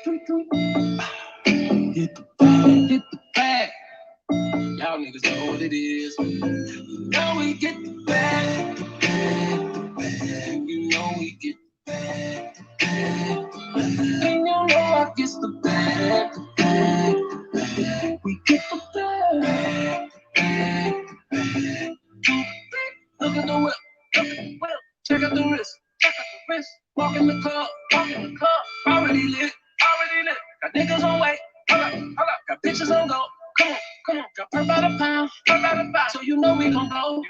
Get the bag, get the bag. Y'all niggas know what it is. You know we get the bag, get the bag. You know we get the bag, get the bag. And you know I get the bag, the bag, the bag. We get the bag, bag, bag. Look at the whip, look at the whip. Check out the wrist, check out the wrist. Walk in the club, already lit, already lit. Got niggas on wait, hold up, got bitches on go. Come on, got per by the pound, so you know we gon' blow,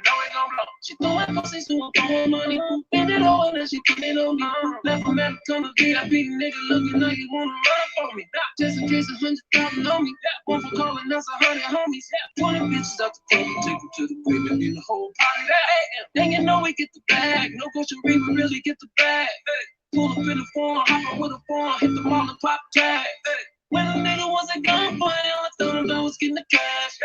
She throwing pussies, so I'm throwing money. Bend it over, and then she put it on me. Left from Alabama, VIP nigga looking like you wanna run for me. Just in case 100,000 on me. One for calling, that's 100 homies. 20 bitches out the club, take them to the crib and get the whole party. Then you know we get the bag. No grocery, we really get the bag. Pull up in the phone, hop up with a phone, hit the mall and pop tag. When a nigga was a gun boy, all I thought him I was getting the cash.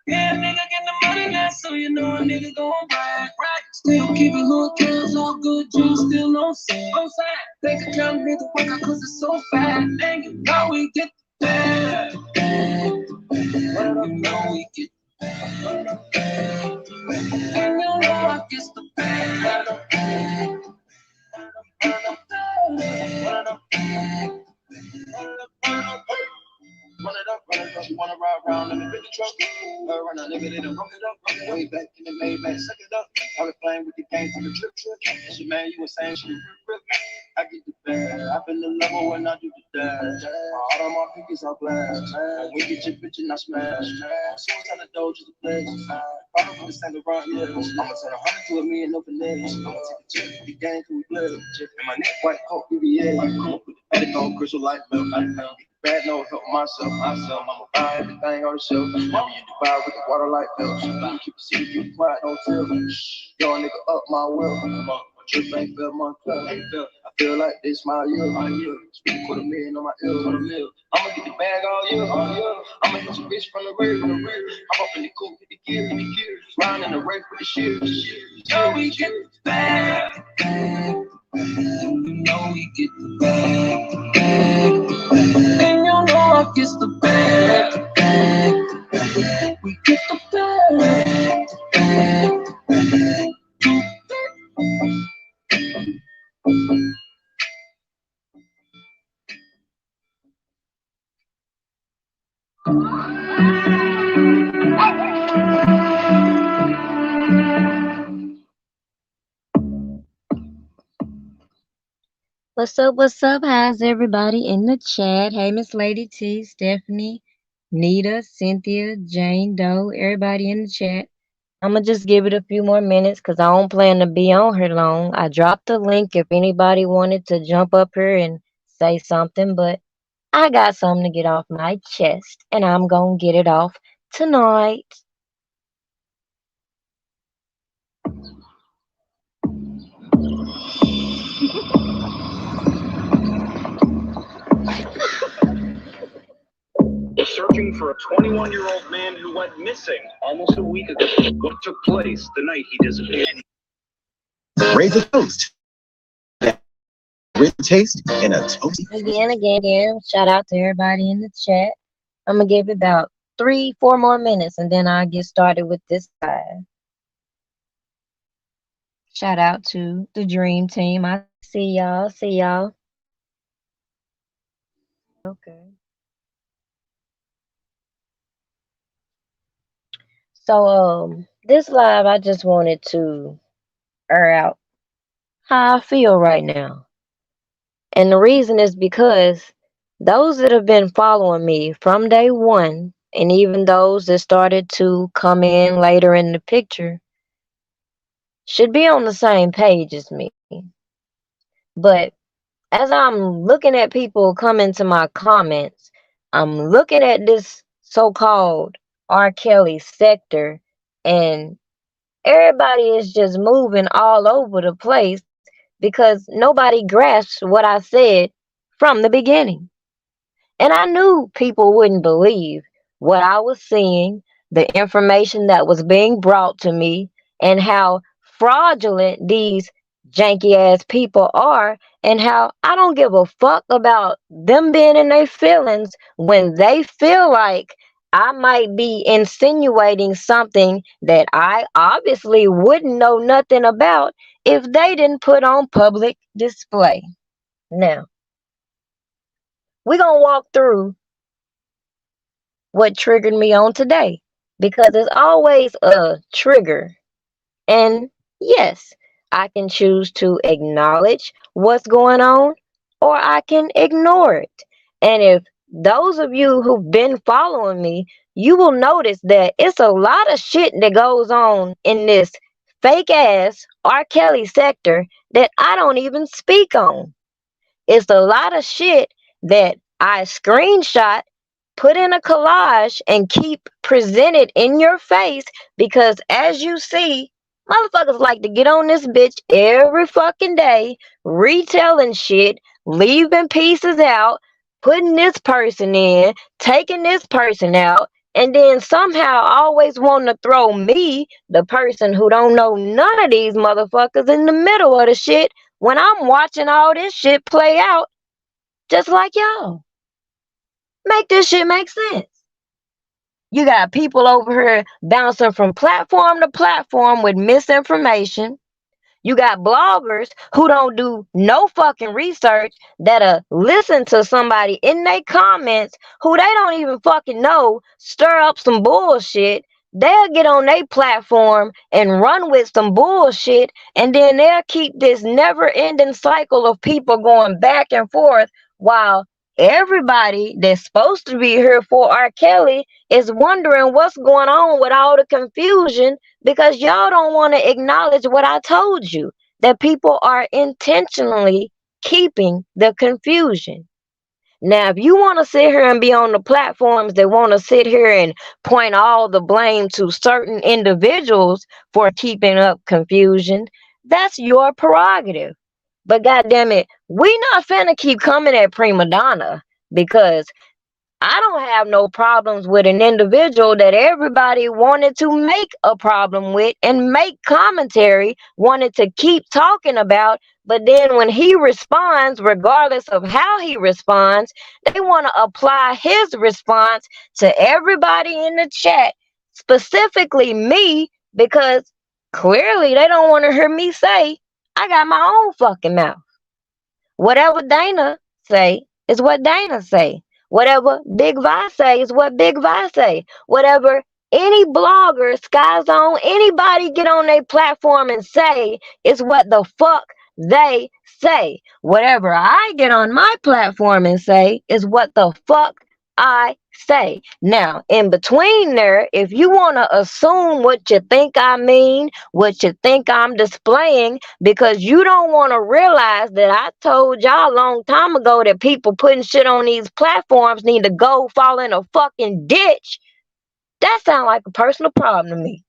Yeah, nigga getting the money now, so you know a nigga gon' brag. Still keeping hood counts, all good dreams, still on sale. Bank account nigga work out cause it's so fat. And you know we get the bag. You know we get the bag. And you know I get the bag. Run it up, you wanna ride around in the big truck? Run a nigga, they done run it up, way back in the Maybach, suck it up. I was playing with the game to the trip. Shit, man, you was saying shit, rip. I get the bag, I been the level when I do the dash. All of my fingers are blast, man. We get your bitch and I smash. Soon as I doge is the place. Follow for the same around here. I'ma turn 100 to a million, no finesse. I'ma take a trip, the game till we bled. And my neck white coat, BBA. I'ma put the attic on, crystal light belt. Bad no help myself. I'ma buy everything on the shelf. Never you Dubai with the water like belt. You keep a secret, keep it quiet, don't tell me. Yo, nigga up my will. My trip ain't felt my club. I feel like this my year. Speak for the million on my ear. I'ma get the bag all year. I'ma hit your bitch from the rear. I'm up in the coupe, hit the gear. Riding in the race with the shit. Yo, we get the bag. You know we get the bag. And you know I get the bag. We get the bag. What's up? How's everybody in the chat? Hey, Miss Lady T, Stephanie, Nita, Cynthia, Jane Doe, everybody in the chat. I'm going to just give it a few more minutes because I don't plan to be on here long. I dropped the link if anybody wanted to jump up here and say something, but I got something to get off my chest, and I'm going to get it off tonight. Searching for a 21-year-old man who went missing almost a week ago. What took place the night he disappeared? Raise a toast. Rich taste in a toast. Again. Shout out to everybody in the chat. I'm going to give it about 3-4 more minutes, and then I'll get started with this live. Shout out to the Dream Team. I see y'all. Okay. So, this live, I just wanted to air out how I feel right now. And the reason is because those that have been following me from day one, and even those that started to come in later in the picture, should be on the same page as me. But as I'm looking at people coming to my comments, I'm looking at this so-called R. Kelly sector, and everybody is just moving all over the place because nobody grasps what I said from the beginning. And I knew people wouldn't believe what I was seeing, the information that was being brought to me, and how fraudulent these janky ass people are, and how I don't give a fuck about them being in their feelings when they feel like I might be insinuating something that I obviously wouldn't know nothing about if they didn't put on public display. Now, we're going to walk through what triggered me on today, because it's always a trigger. And yes, I can choose to acknowledge what's going on, or I can ignore it. And if those of you who've been following me, you will notice that it's a lot of shit that goes on in this fake ass R. Kelly sector that I don't even speak on. It's a lot of shit that I screenshot, put in a collage, and keep presented in your face, because as you see, motherfuckers like to get on this bitch every fucking day, retelling shit, leaving pieces out, putting this person in, taking this person out, and then somehow always wanting to throw me, the person who don't know none of these motherfuckers, in the middle of the shit when I'm watching all this shit play out just like y'all. Make this shit make sense. You got people over here bouncing from platform to platform with misinformation. You got bloggers who don't do no fucking research, that'll listen to somebody in their comments who they don't even fucking know, stir up some bullshit. They'll get on their platform and run with some bullshit, and then they'll keep this never ending cycle of people going back and forth, while everybody that's supposed to be here for R. Kelly is wondering what's going on with all the confusion, because y'all don't want to acknowledge what I told you, that people are intentionally keeping the confusion. Now, if you want to sit here and be on the platforms that want to sit here and point all the blame to certain individuals for keeping up confusion, that's your prerogative. But goddamn it, we not finna keep coming at prima donna, because I don't have no problems with an individual that everybody wanted to make a problem with and make commentary, wanted to keep talking about. But then when he responds, regardless of how he responds, they want to apply his response to everybody in the chat, specifically me, because clearly they don't want to hear me say, I got my own fucking mouth. Whatever Dana say is what Dana say. Whatever Big Vi say is what Big Vi say. Whatever any blogger, Sky Zone, anybody get on their platform and say is what the fuck they say. Whatever I get on my platform and say is what the fuck I say. Now, in between there, if you want to assume what you think I mean, what you think I'm displaying, because you don't want to realize that I told y'all a long time ago that people putting shit on these platforms need to go fall in a fucking ditch, that sounds like a personal problem to me.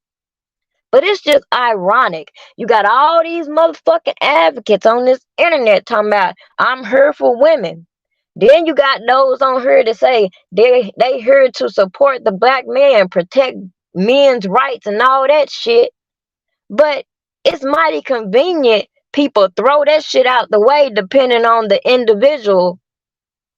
But it's just ironic. You got all these motherfucking advocates on this internet talking about, I'm here for women. Then you got those on here to say they here to support the black man, protect men's rights and all that shit. But it's mighty convenient people throw that shit out the way depending on the individual.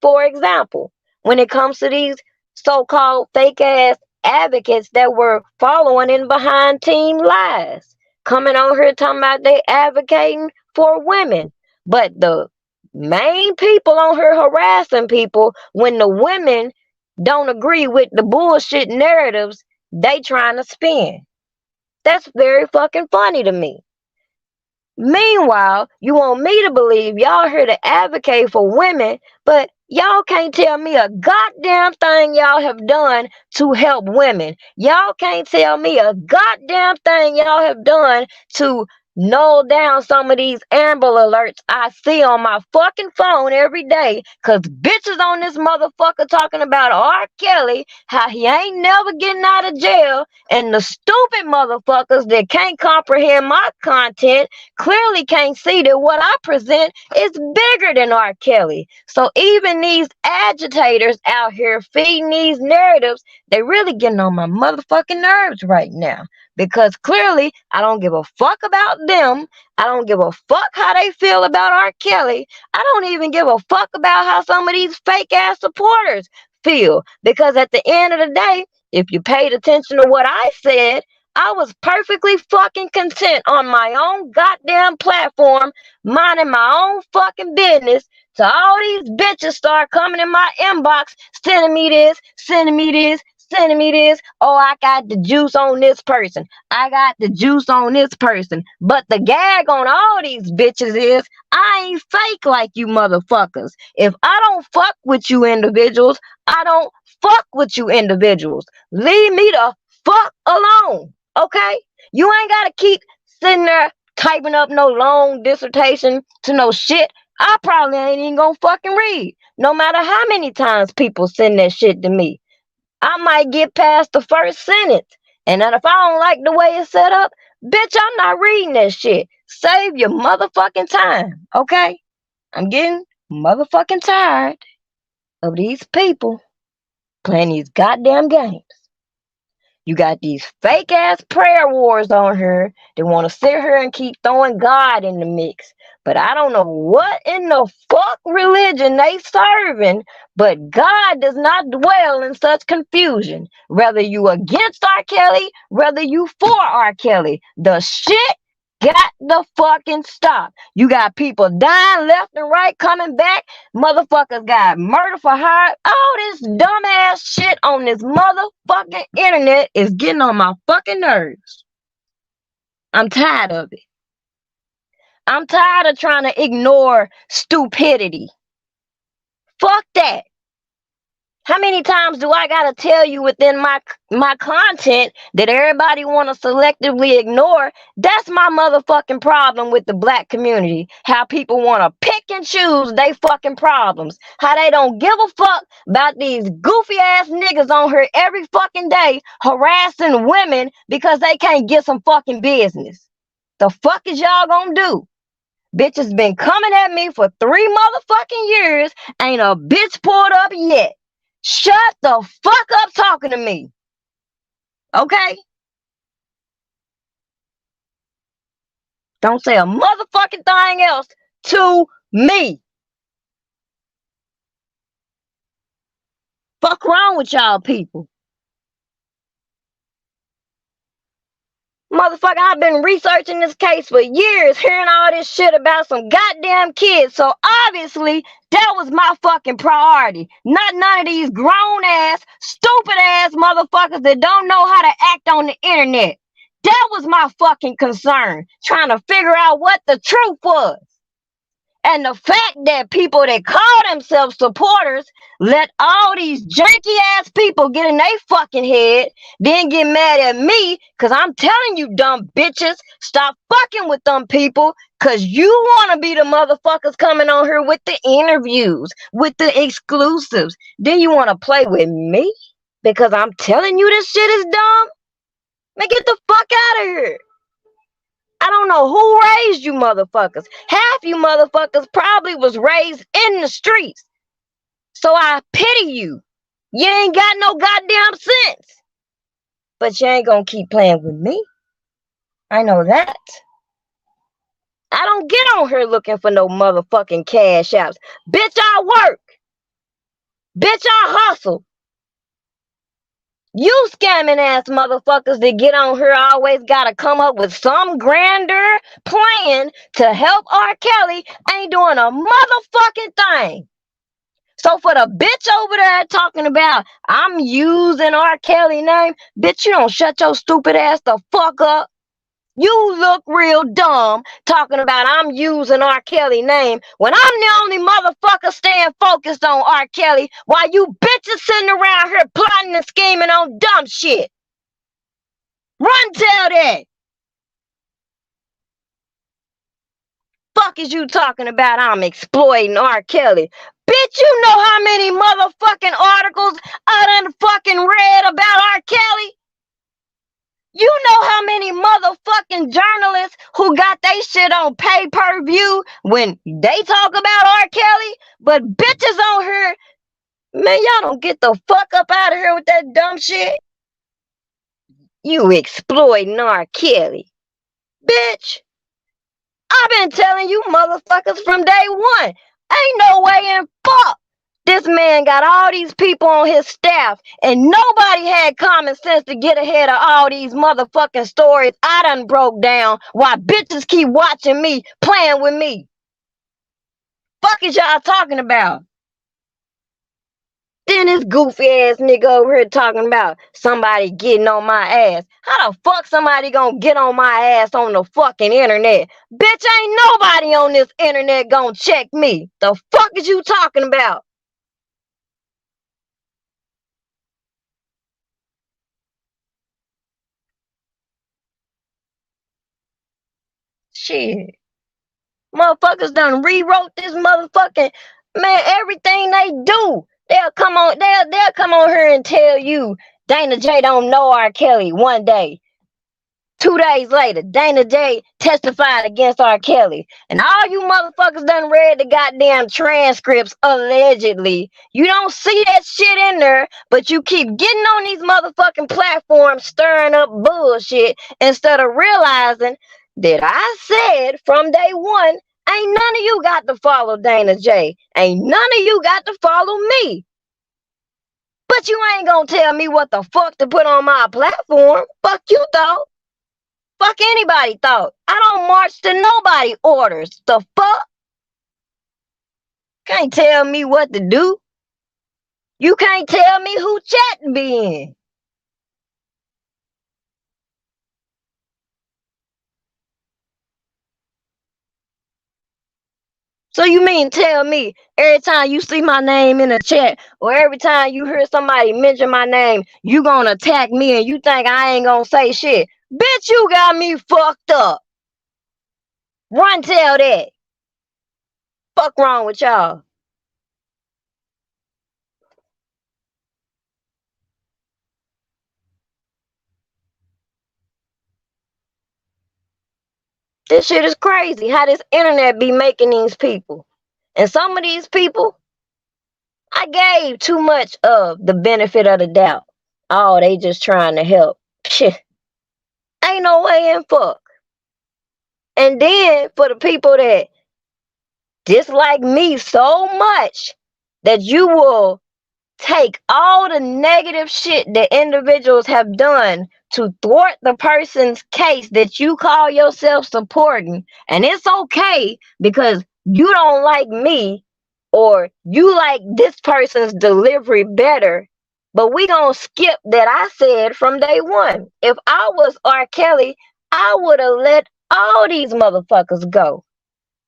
For example, when it comes to these so-called fake ass advocates that were following in behind Team Lies, coming on here talking about they advocating for women, but the main people on here harassing people when the women don't agree with the bullshit narratives they trying to spin. That's very fucking funny to me. Meanwhile, you want me to believe y'all here to advocate for women, but y'all can't tell me a goddamn thing y'all have done to help women. Y'all can't tell me a goddamn thing y'all have done to null down some of these Amber Alerts I see on my fucking phone every day, cause bitches on this motherfucker talking about R. Kelly, how he ain't never getting out of jail, and the stupid motherfuckers that can't comprehend my content clearly can't see that what I present is bigger than R. Kelly. So even these agitators out here feeding these narratives, they really getting on my motherfucking nerves right now. because clearly I don't give a fuck about them. I don't give a fuck how they feel about R. Kelly. I don't even give a fuck about how some of these fake ass supporters feel, because at the end of the day, if you paid attention to what I said, I was perfectly fucking content on my own goddamn platform, minding my own fucking business, so all these bitches start coming in my inbox, sending me this, sending me this, sending me this. Oh, I got the juice on this person. I got the juice on this person. But the gag on all these bitches is I ain't fake like you motherfuckers. If I don't fuck with you individuals, I don't fuck with you individuals. Leave me the fuck alone. Okay? You ain't gotta keep sitting there typing up no long dissertation to no shit I probably ain't even gonna fucking read. No matter how many times people send that shit to me. I might get past the first sentence. And then if I don't like the way it's set up, bitch, I'm not reading that shit. Save your motherfucking time. Okay? I'm getting motherfucking tired of these people playing these goddamn games. You got these fake ass prayer wars on here. They want to sit here and keep throwing God in the mix. But I don't know what in the fuck religion they serving, but God does not dwell in such confusion. Whether you against R. Kelly, whether you for R. Kelly, the shit got the fucking stop. You got people dying left and right, coming back. Motherfuckers got murder for hire. All this dumbass shit on this motherfucking internet is getting on my fucking nerves. I'm tired of it. I'm tired of trying to ignore stupidity. Fuck that. How many times do I gotta tell you within my content that everybody want to selectively ignore? That's my motherfucking problem with the black community. How people want to pick and choose they fucking problems. How they don't give a fuck about these goofy ass niggas on here every fucking day harassing women because they can't get some fucking business. The fuck is y'all gonna do? Bitches been coming at me for 3 motherfucking years. Ain't a bitch pulled up yet. Shut the fuck up talking to me. Okay? Don't say a motherfucking thing else to me. Fuck wrong with y'all people. Motherfucker, I've been researching this case for years, hearing all this shit about some goddamn kids. So obviously, that was my fucking priority. Not none of these grown ass, stupid ass motherfuckers that don't know how to act on the internet. That was my fucking concern. Trying to figure out what the truth was. And the fact that people that call themselves supporters let all these janky ass people get in their fucking head, then get mad at me because I'm telling you dumb bitches, stop fucking with them people because you want to be the motherfuckers coming on here with the interviews, with the exclusives. Then you want to play with me because I'm telling you this shit is dumb? Man, get the fuck out of here. I don't know who raised you motherfuckers. Half you motherfuckers probably was raised in the streets. So I pity you. You ain't got no goddamn sense. But you ain't gonna keep playing with me. I know that. I don't get on here looking for no motherfucking cash outs. Bitch, I work. Bitch, I hustle. You scamming ass motherfuckers that get on here always gotta come up with some grander plan to help R. Kelly ain't doing a motherfucking thing. So for the bitch over there talking about I'm using R. Kelly name, bitch, you don't shut your stupid ass the fuck up. You look real dumb talking about I'm using R. Kelly name when I'm the only motherfucker staying focused on R. Kelly while you bitches sitting around here plotting and scheming on dumb shit. Run tell that. Fuck is you talking about I'm exploiting R. Kelly? Bitch, you know how many motherfucking articles I done fucking read about R. Kelly? You know how many motherfucking journalists who got they shit on pay-per-view when they talk about R. Kelly? But bitches on here, man, y'all don't get the fuck up out of here with that dumb shit. You exploiting R. Kelly. Bitch, I've been telling you motherfuckers from day one. Ain't no way in fuck. This man got all these people on his staff, and nobody had common sense to get ahead of all these motherfucking stories I done broke down while bitches keep watching me, playing with me. Fuck is y'all talking about? Then this goofy ass nigga over here talking about somebody getting on my ass. How the fuck somebody gonna get on my ass on the fucking internet? Bitch, ain't nobody on this internet gonna check me. The fuck is you talking about? Shit. Motherfuckers done rewrote this motherfucking, man, everything they do. They'll come on here and tell you Dana J don't know R. Kelly one day. 2 days later, Dana J testified against R. Kelly. And all you motherfuckers done read the goddamn transcripts allegedly. You don't see that shit in there, but you keep getting on these motherfucking platforms stirring up bullshit instead of realizing that I said from day one, ain't none of you got to follow Dana J. Ain't none of you got to follow me. But you ain't gonna tell me what the fuck to put on my platform. Fuck you, though. Fuck anybody thought. I don't march to nobody orders. The fuck? Can't tell me what to do. You can't tell me who chat to be in. So you mean tell me every time you see my name in a chat or every time you hear somebody mention my name, you gonna attack me and you think I ain't gonna say shit? Bitch, you got me fucked up. Run tell that. Fuck wrong with y'all? This shit is crazy how this internet be making these people. And some of these people, I gave too much of the benefit of the doubt. Oh, they just trying to help. Shit. Ain't no way in fuck. And then for the people that dislike me so much that you will take all the negative shit that individuals have done to thwart the person's case that you call yourself supporting, and it's okay because you don't like me or you like this person's delivery better, but we gonna skip that I said from day one. If I was R. Kelly, I would have let all these motherfuckers go.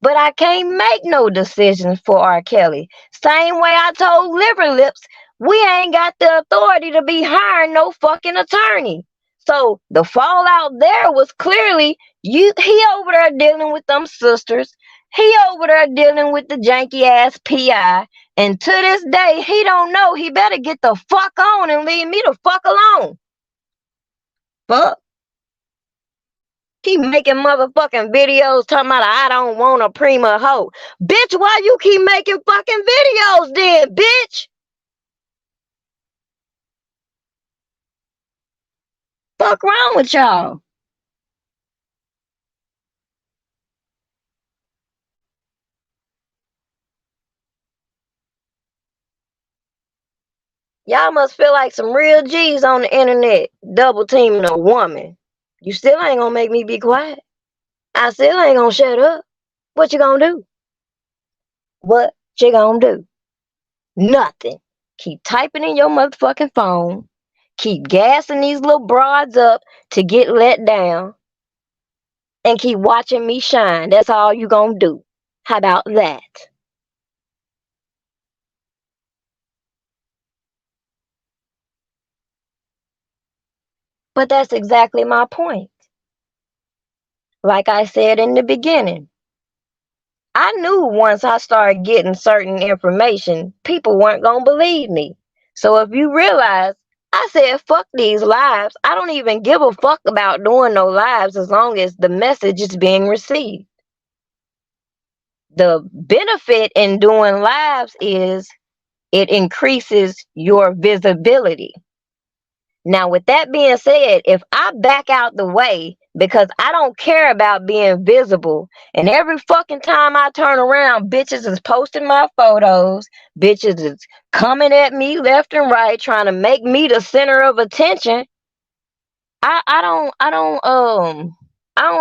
But I can't make no decisions for R. Kelly. Same way I told Liver Lips, we ain't got the authority to be hiring no fucking attorney. So the fallout there was clearly he over there dealing with them sisters. He over there dealing with the janky ass PI. And to this day, he don't know. He better get the fuck on and leave me the fuck alone. Fuck. Keep making motherfucking videos talking about I don't want a prima hoe. Bitch, why you keep making fucking videos then, bitch? Fuck wrong with y'all? Y'all must feel like some real G's on the internet double teaming a woman. You still ain't gonna make me be quiet. I still ain't gonna shut up. What you gonna do? What you gonna do? Nothing. Keep typing in your motherfucking phone. Keep gassing these little broads up to get let down. And keep watching me shine. That's all you gonna do. How about that? But that's exactly my point. Like I said in the beginning, I knew once I started getting certain information, people weren't gonna believe me. So if you realize, I said, fuck these lives. I don't even give a fuck about doing no lives as long as the message is being received. The benefit in doing lives is it increases your visibility. Now, with that being said, if I back out the way because I don't care about being visible, and every fucking time I turn around, bitches is posting my photos, bitches is coming at me left and right, trying to make me the center of attention. I don't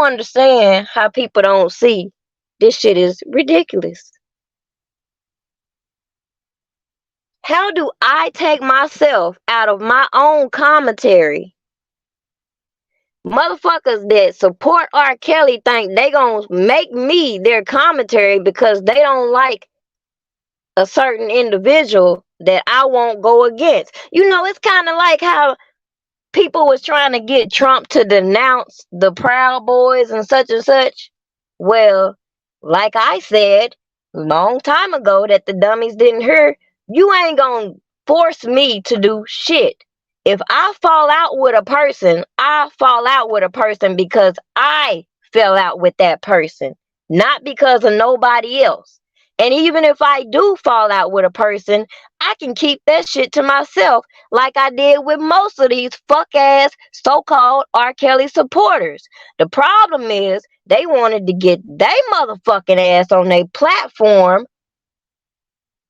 understand how people don't see this shit is ridiculous. How do I take myself out of my own commentary? Motherfuckers that support R. Kelly think they gonna make me their commentary because they don't like a certain individual that I won't go against. You know, it's kind of like how people was trying to get Trump to denounce the Proud Boys and such. Well, like I said long time ago that the dummies didn't hear, you ain't gonna force me to do shit. If I fall out with a person, I fall out with a person because I fell out with that person, not because of nobody else. And even if I do fall out with a person, I can keep that shit to myself, like I did with most of these fuck ass so-called R. Kelly supporters. The problem is they wanted to get they motherfucking ass on their platform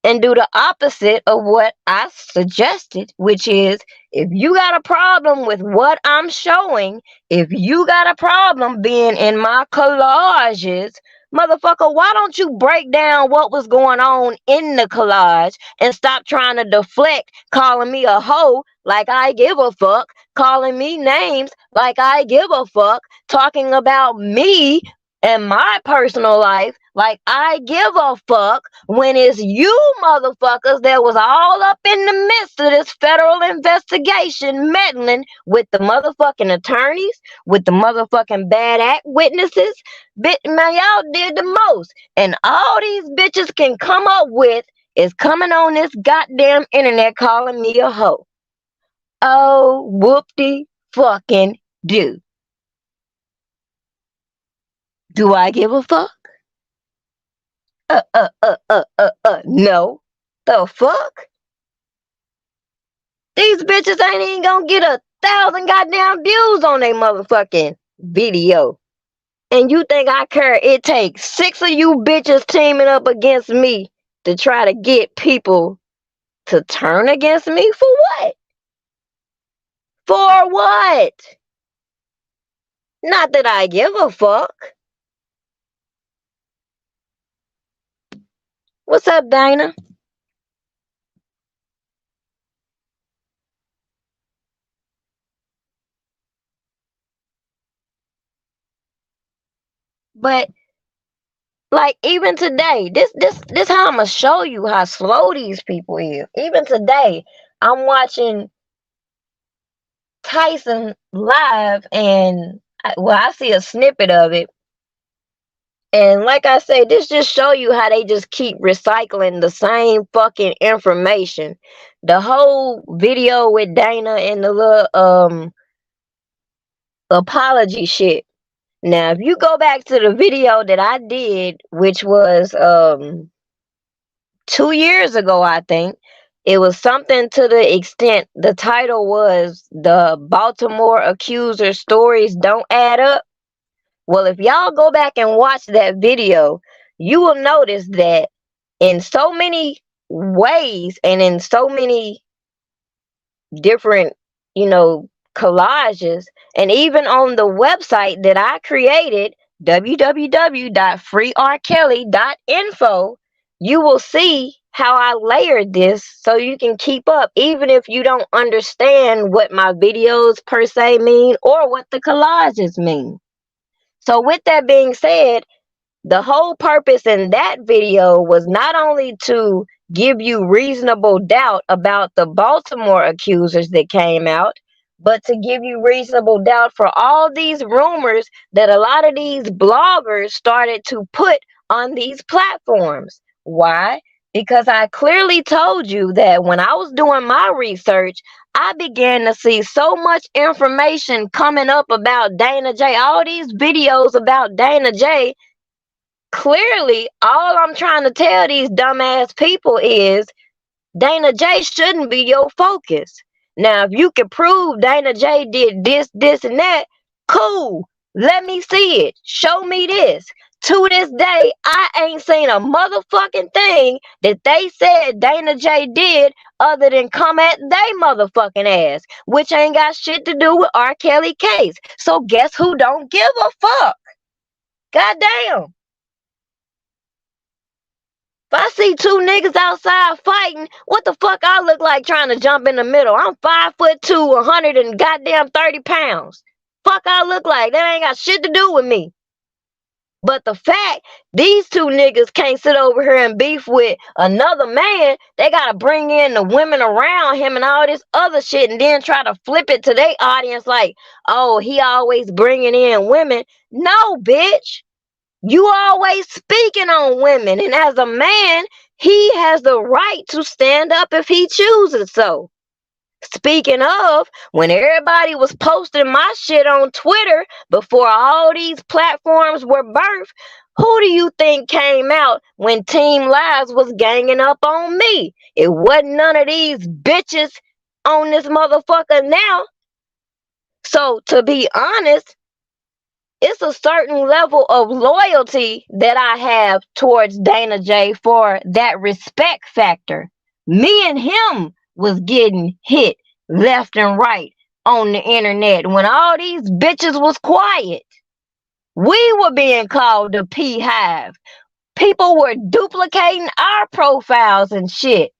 and do the opposite of what I suggested, which is if you got a problem with what I'm showing, if you got a problem being in my collages, motherfucker, why don't you break down what was going on in the collage and stop trying to deflect, calling me a hoe like I give a fuck, calling me names like I give a fuck, talking about me and my personal life like I give a fuck, when it's you motherfuckers that was all up in the midst of this federal investigation meddling with the motherfucking attorneys, with the motherfucking bad act witnesses. Man, y'all did the most. And all these bitches can come up with is coming on this goddamn internet calling me a hoe. Oh, whoop-de fucking do. Do I give a fuck? No. The fuck? These bitches ain't even gonna get 1,000 goddamn views on their motherfucking video. And you think I care? It takes 6 of you bitches teaming up against me to try to get people to turn against me? For what? For what? Not that I give a fuck. What's up, Dana? But like even today, this how I'm gonna show you how slow these people is. Even today, I'm watching Tyson live, and I see a snippet of it. And like I say, this just show you how they just keep recycling the same fucking information. The whole video with Dana and the little apology shit. Now, if you go back to the video that I did, which was 2 years ago, I think, it was something to the extent, the title was "The Baltimore Accuser Stories Don't Add Up." Well, if y'all go back and watch that video, you will notice that in so many ways and in so many different, collages, and even on the website that I created, www.freerkelly.info, you will see how I layered this so you can keep up, even if you don't understand what my videos per se mean or what the collages mean. So with that being said, the whole purpose in that video was not only to give you reasonable doubt about the Baltimore accusers that came out, but to give you reasonable doubt for all these rumors that a lot of these bloggers started to put on these platforms. Why? Because I clearly told you that when I was doing my research, I began to see so much information coming up about Dana J. All these videos about Dana J. Clearly, all I'm trying to tell these dumbass people is Dana J shouldn't be your focus. Now, if you can prove Dana J did this, this, and that, cool. Let me see it. Show me this. To this day, I ain't seen a motherfucking thing that they said Dana J did other than come at they motherfucking ass, which ain't got shit to do with R. Kelly case. So guess who don't give a fuck? Goddamn. If I see two niggas outside fighting, what the fuck I look like trying to jump in the middle? I'm 5'2", 100 and goddamn 30 pounds. Fuck I look like? That ain't got shit to do with me. But the fact these two niggas can't sit over here and beef with another man, they gotta bring in the women around him and all this other shit and then try to flip it to their audience like, oh, he always bringing in women. No, bitch. You always speaking on women. And as a man, he has the right to stand up if he chooses so. Speaking of, when everybody was posting my shit on Twitter before all these platforms were birthed, who do you think came out when Team Lives was ganging up on me? It wasn't none of these bitches on this motherfucker now. So, to be honest, it's a certain level of loyalty that I have towards Dana J for that respect factor. Me and him was getting hit left and right on the internet when all these bitches was quiet. We were being called the P Hive. People were duplicating our profiles and shit.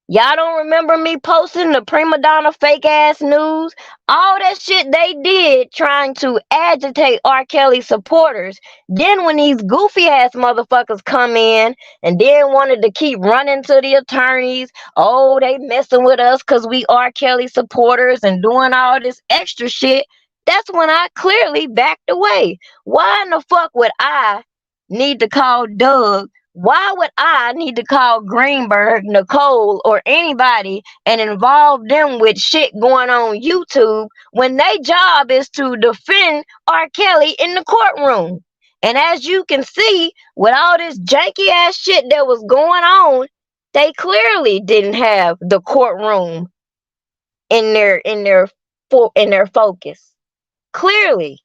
Y'all don't remember me posting the prima donna fake ass news? All that shit they did trying to agitate R. Kelly supporters. Then when these goofy ass motherfuckers come in and then wanted to keep running to the attorneys, oh, they messing with us because we R. Kelly supporters and doing all this extra shit, that's when I clearly backed away. Why in the fuck would I need to call Doug? Why would I need to call Greenberg, Nicole, or anybody and involve them with shit going on YouTube when their job is to defend R. Kelly in the courtroom? And as you can see, with all this janky ass shit that was going on, they clearly didn't have the courtroom in their focus. Clearly.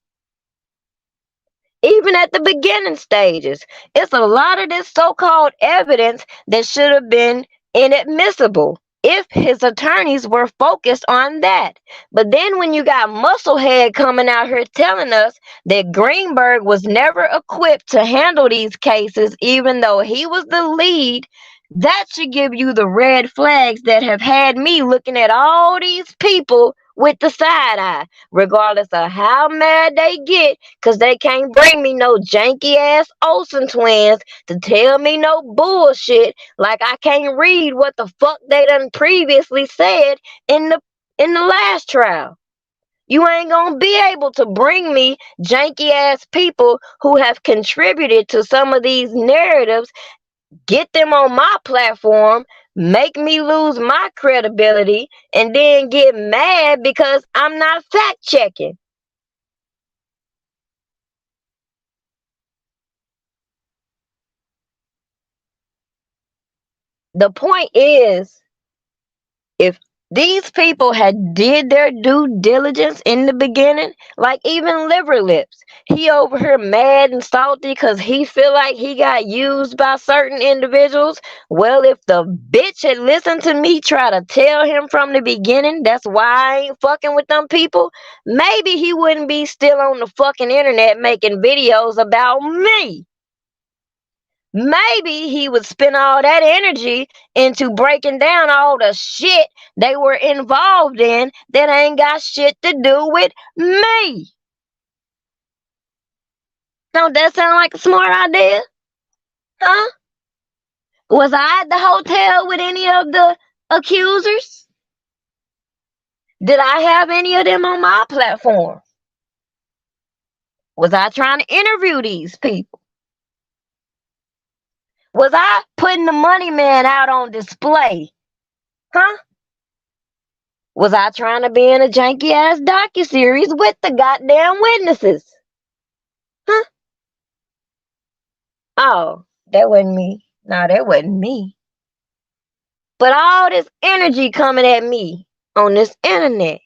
Even at the beginning stages, it's a lot of this so-called evidence that should have been inadmissible if his attorneys were focused on that. But then when you got Musclehead coming out here telling us that Greenberg was never equipped to handle these cases, even though he was the lead, that should give you the red flags that have had me looking at all these people with the side eye, regardless of how mad they get, because they can't bring me no janky ass Olsen twins to tell me no bullshit like I can't read what the fuck they done previously said in the last trial. You ain't gonna be able to bring me janky ass people who have contributed to some of these narratives, get them on my platform, make me lose my credibility, and then get mad because I'm not fact checking. The point is, if these people had did their due diligence in the beginning, like even Liver Lips, he over here mad and salty because he feel like he got used by certain individuals. Well, if the bitch had listened to me try to tell him from the beginning, that's why I ain't fucking with them people, maybe he wouldn't be still on the fucking internet making videos about me. Maybe he would spend all that energy into breaking down all the shit they were involved in that ain't got shit to do with me. Don't that sound like a smart idea? Huh? Was I at the hotel with any of the accusers? Did I have any of them on my platform? Was I trying to interview these people? Was I putting the money man out on display? Huh? Was I trying to be in a janky ass docuseries with the goddamn witnesses? Huh? Oh, that wasn't me. No, that wasn't me. But all this energy coming at me on this internet.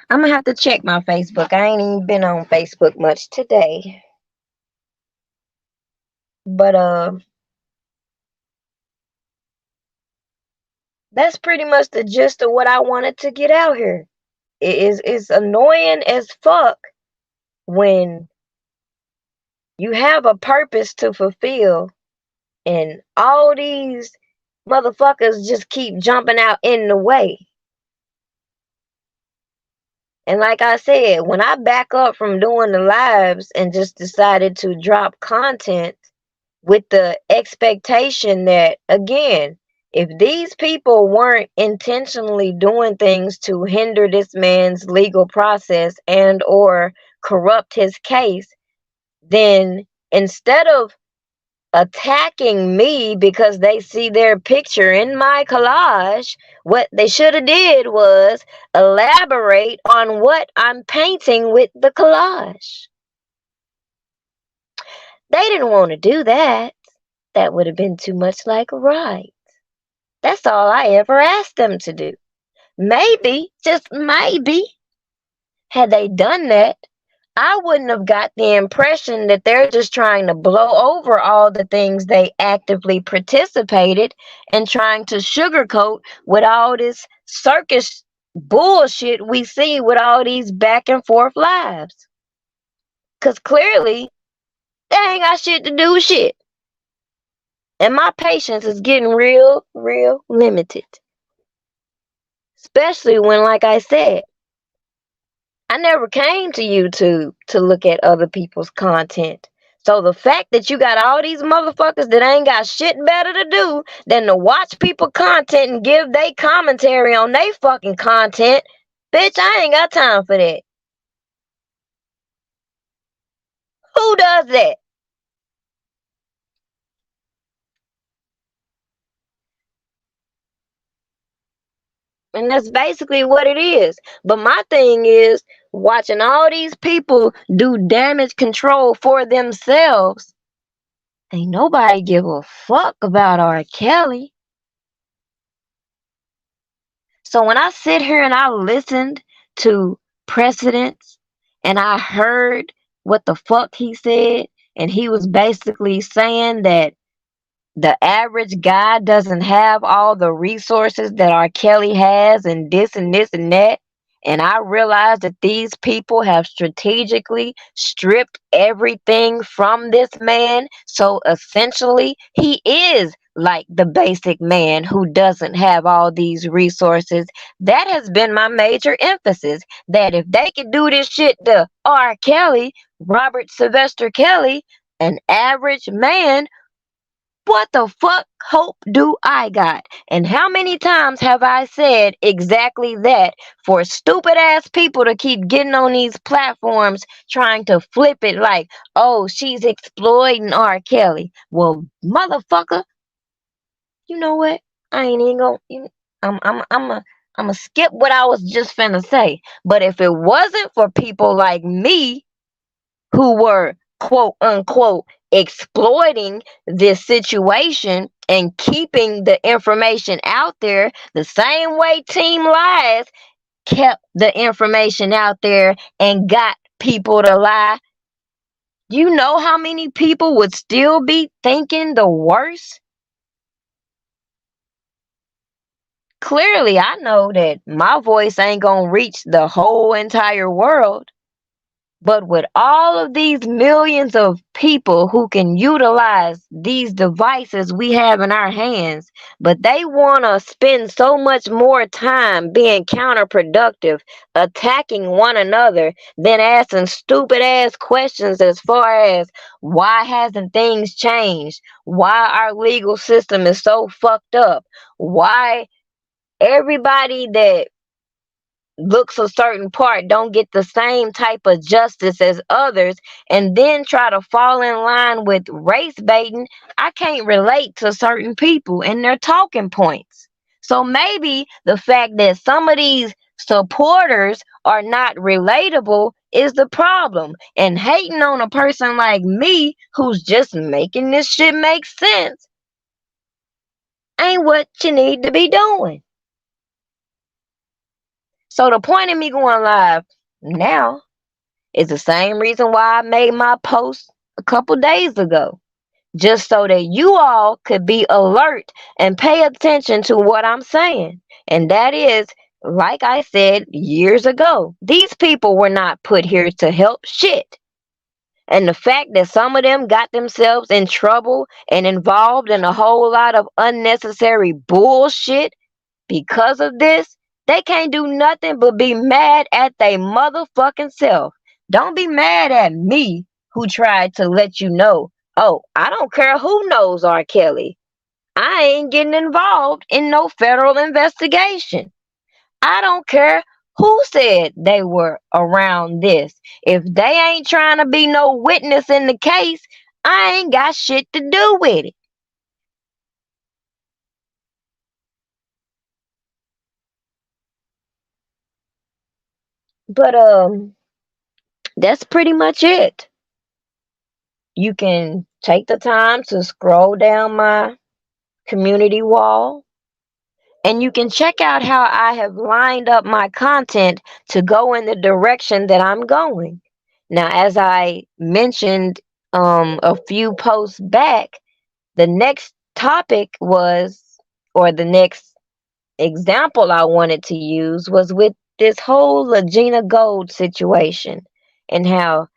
I'm gonna have to check my Facebook. I ain't even been on Facebook much today. But that's pretty much the gist of what I wanted to get out here. It's annoying as fuck when you have a purpose to fulfill and all these motherfuckers just keep jumping out in the way. And like I said, when I back up from doing the lives and just decided to drop content with the expectation that, again, if these people weren't intentionally doing things to hinder this man's legal process and or corrupt his case, then instead of attacking me because they see their picture in my collage, what they should have did was elaborate on what I'm painting with the collage. They didn't want to do that. That would have been too much like right. That's all I ever asked them to do. Maybe, just maybe, had they done that, I wouldn't have got the impression that they're just trying to blow over all the things they actively participated and trying to sugarcoat with all this circus bullshit we see with all these back and forth lives. Because clearly, they ain't got shit to do with shit. And my patience is getting real limited. Especially when, like I said, I never came to YouTube to look at other people's content. So the fact that you got all these motherfuckers that ain't got shit better to do than to watch people content and give they commentary on they fucking content, bitch, I ain't got time for that. Who does that? And that's basically what it is. But my thing is watching all these people do damage control for themselves. Ain't nobody give a fuck about R. Kelly. So when I sit here and I listened to precedents and I heard what the fuck he said, and he was basically saying that the average guy doesn't have all the resources that R. Kelly has, and this and this and that. And I realized that these people have strategically stripped everything from this man. So essentially, he is like the basic man who doesn't have all these resources. That has been my major emphasis. That if they could do this shit to R. Kelly, Robert Sylvester Kelly, an average man, what the fuck hope do I got? And how many times have I said exactly that for stupid ass people to keep getting on these platforms trying to flip it like, oh, she's exploiting R. Kelly. Well, motherfucker, you know what? I ain't even gonna. I'm a skip what I was just finna say. But if it wasn't for people like me who were quote unquote exploiting this situation and keeping the information out there the same way Team Lies kept the information out there and got people to lie, you know how many people would still be thinking the worst? Clearly, I know that my voice ain't gonna reach the whole entire world. But with all of these millions of people who can utilize these devices we have in our hands, but they want to spend so much more time being counterproductive, attacking one another, than asking stupid ass questions as far as why hasn't things changed? Why our legal system is so fucked up? Why everybody that looks a certain part don't get the same type of justice as others, and then try to fall in line with race baiting. I can't relate to certain people and their talking points. So maybe the fact that some of these supporters are not relatable is the problem. And hating on a person like me who's just making this shit make sense ain't what you need to be doing. So the point of me going live now is the same reason why I made my post a couple days ago. Just so that you all could be alert and pay attention to what I'm saying. And that is, like I said years ago, these people were not put here to help shit. And the fact that some of them got themselves in trouble and involved in a whole lot of unnecessary bullshit because of this, they can't do nothing but be mad at they motherfucking self. Don't be mad at me who tried to let you know, oh, I don't care who knows R. Kelly. I ain't getting involved in no federal investigation. I don't care who said they were around this. If they ain't trying to be no witness in the case, I ain't got shit to do with it. But that's pretty much it. You can take the time to scroll down my community wall, and you can check out how I have lined up my content to go in the direction that I'm going. Now, as I mentioned a few posts back, the next topic was, or the next example I wanted to use was with this whole Legina Gold situation, and how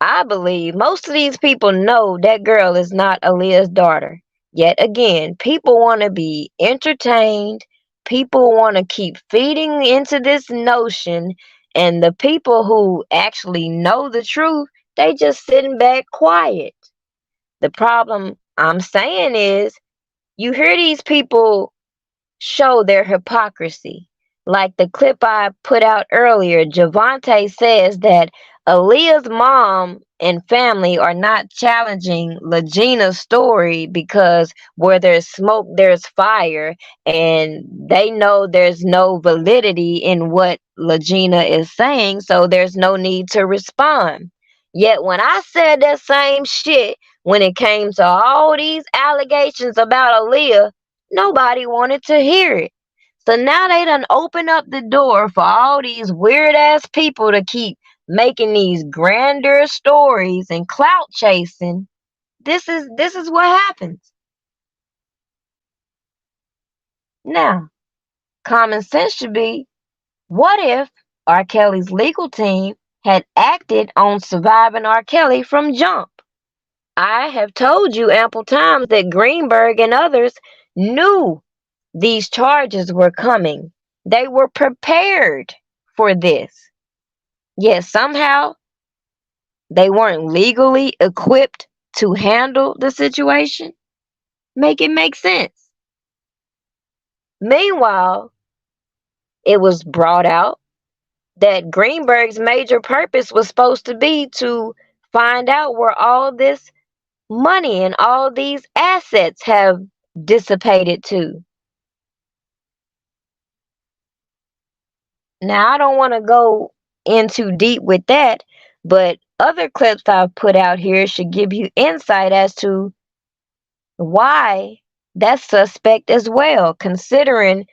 I believe most of these people know that girl is not Aaliyah's daughter. Yet again, people want to be entertained. People want to keep feeding into this notion. And the people who actually know the truth, they just sitting back quiet. The problem I'm saying is, you hear these people show their hypocrisy. Like the clip I put out earlier, Javante says that Aaliyah's mom and family are not challenging Legina's story because where there's smoke, there's fire, and they know there's no validity in what Legina is saying, so there's no need to respond. Yet when I said that same shit, when it came to all these allegations about Aaliyah, nobody wanted to hear it. So now they done open up the door for all these weird ass people to keep making these grander stories and clout chasing. This is what happens. Now, common sense should be, what if R. Kelly's legal team had acted on surviving R. Kelly from jump? I have told you ample times that Greenberg and others knew these charges were coming. They were prepared for this. Yet somehow they weren't legally equipped to handle the situation. Make it make sense. Meanwhile, it was brought out that Greenberg's major purpose was supposed to be to find out where all this money and all these assets have dissipated to. Now, I don't want to go in too deep with that, but other clips I've put out here should give you insight as to why that's suspect as well, considering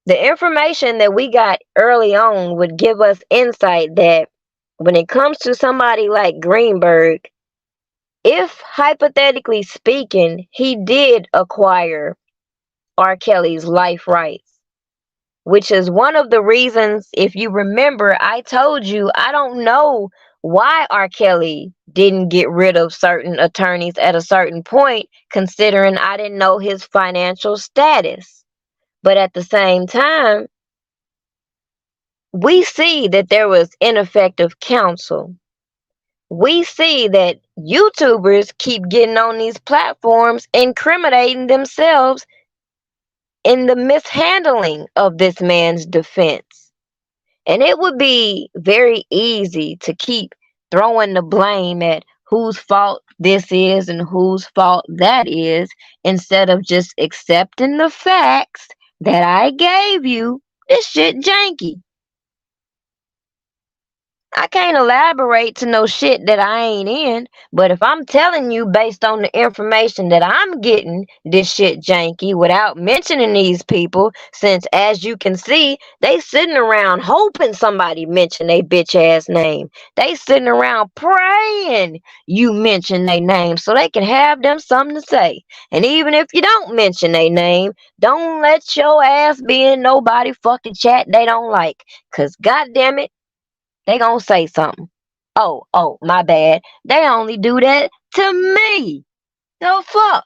the information that we got early on would give us insight that when it comes to somebody like Greenberg, if hypothetically speaking, he did acquire R. Kelly's life rights, which is one of the reasons, if you remember, I told you I don't know why R. Kelly didn't get rid of certain attorneys at a certain point, considering I didn't know his financial status. But at the same time, we see that there was ineffective counsel. We see that YouTubers keep getting on these platforms incriminating themselves in the mishandling of this man's defense. And it would be very easy to keep throwing the blame at whose fault this is and whose fault that is, instead of just accepting the facts that I gave you. This shit janky. I can't elaborate to no shit that I ain't in, but if I'm telling you based on the information that I'm getting, this shit janky without mentioning these people, since as you can see, they sitting around hoping somebody mention they bitch ass name. They sitting around praying you mention their name so they can have them something to say. And even if you don't mention their name, don't let your ass be in nobody fucking chat they don't like. Cause goddamn it, they gonna say something. Oh, my bad. They only do that to me. The fuck?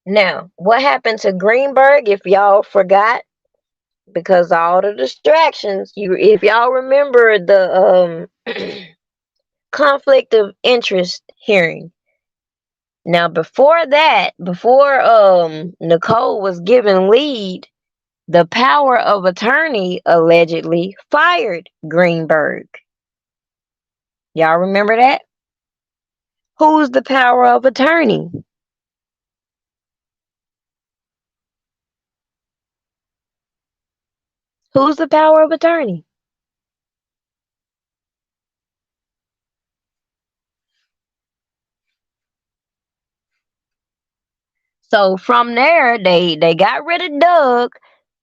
Now, what happened to Greenberg, if y'all forgot? Because all the distractions, if y'all remember the conflict of interest hearing. Now, before that, before Nicole was given lead, the power of attorney allegedly fired Greenberg. Y'all remember that? Who's the power of attorney? Who's the power of attorney? So from there, they got rid of Doug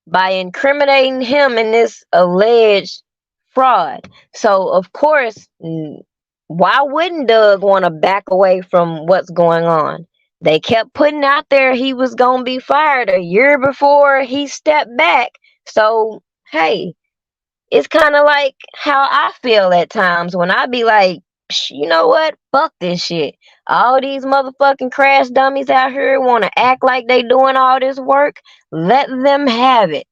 by incriminating him in this alleged fraud. So of course, why wouldn't Doug want to back away from what's going on? They kept putting out there he was gonna be fired a year before he stepped back. So hey, it's kind of like how I feel at times when I be like, you know what? Fuck this shit. All these motherfucking crash dummies out here want to act like they doing all this work. Let them have it.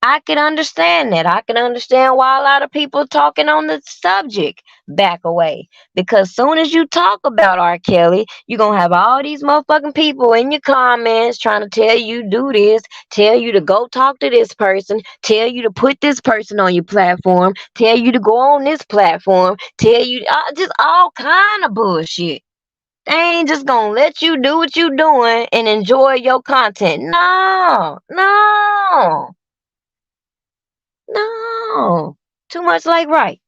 I can understand that. I can understand why a lot of people talking on the subject back away. Because soon as you talk about R. Kelly, you're going to have all these motherfucking people in your comments trying to tell you do this, tell you to go talk to this person, tell you to put this person on your platform, tell you to go on this platform, tell you just all kind of bullshit. They ain't just going to let you do what you doing and enjoy your content. No, no. No. Too much like right.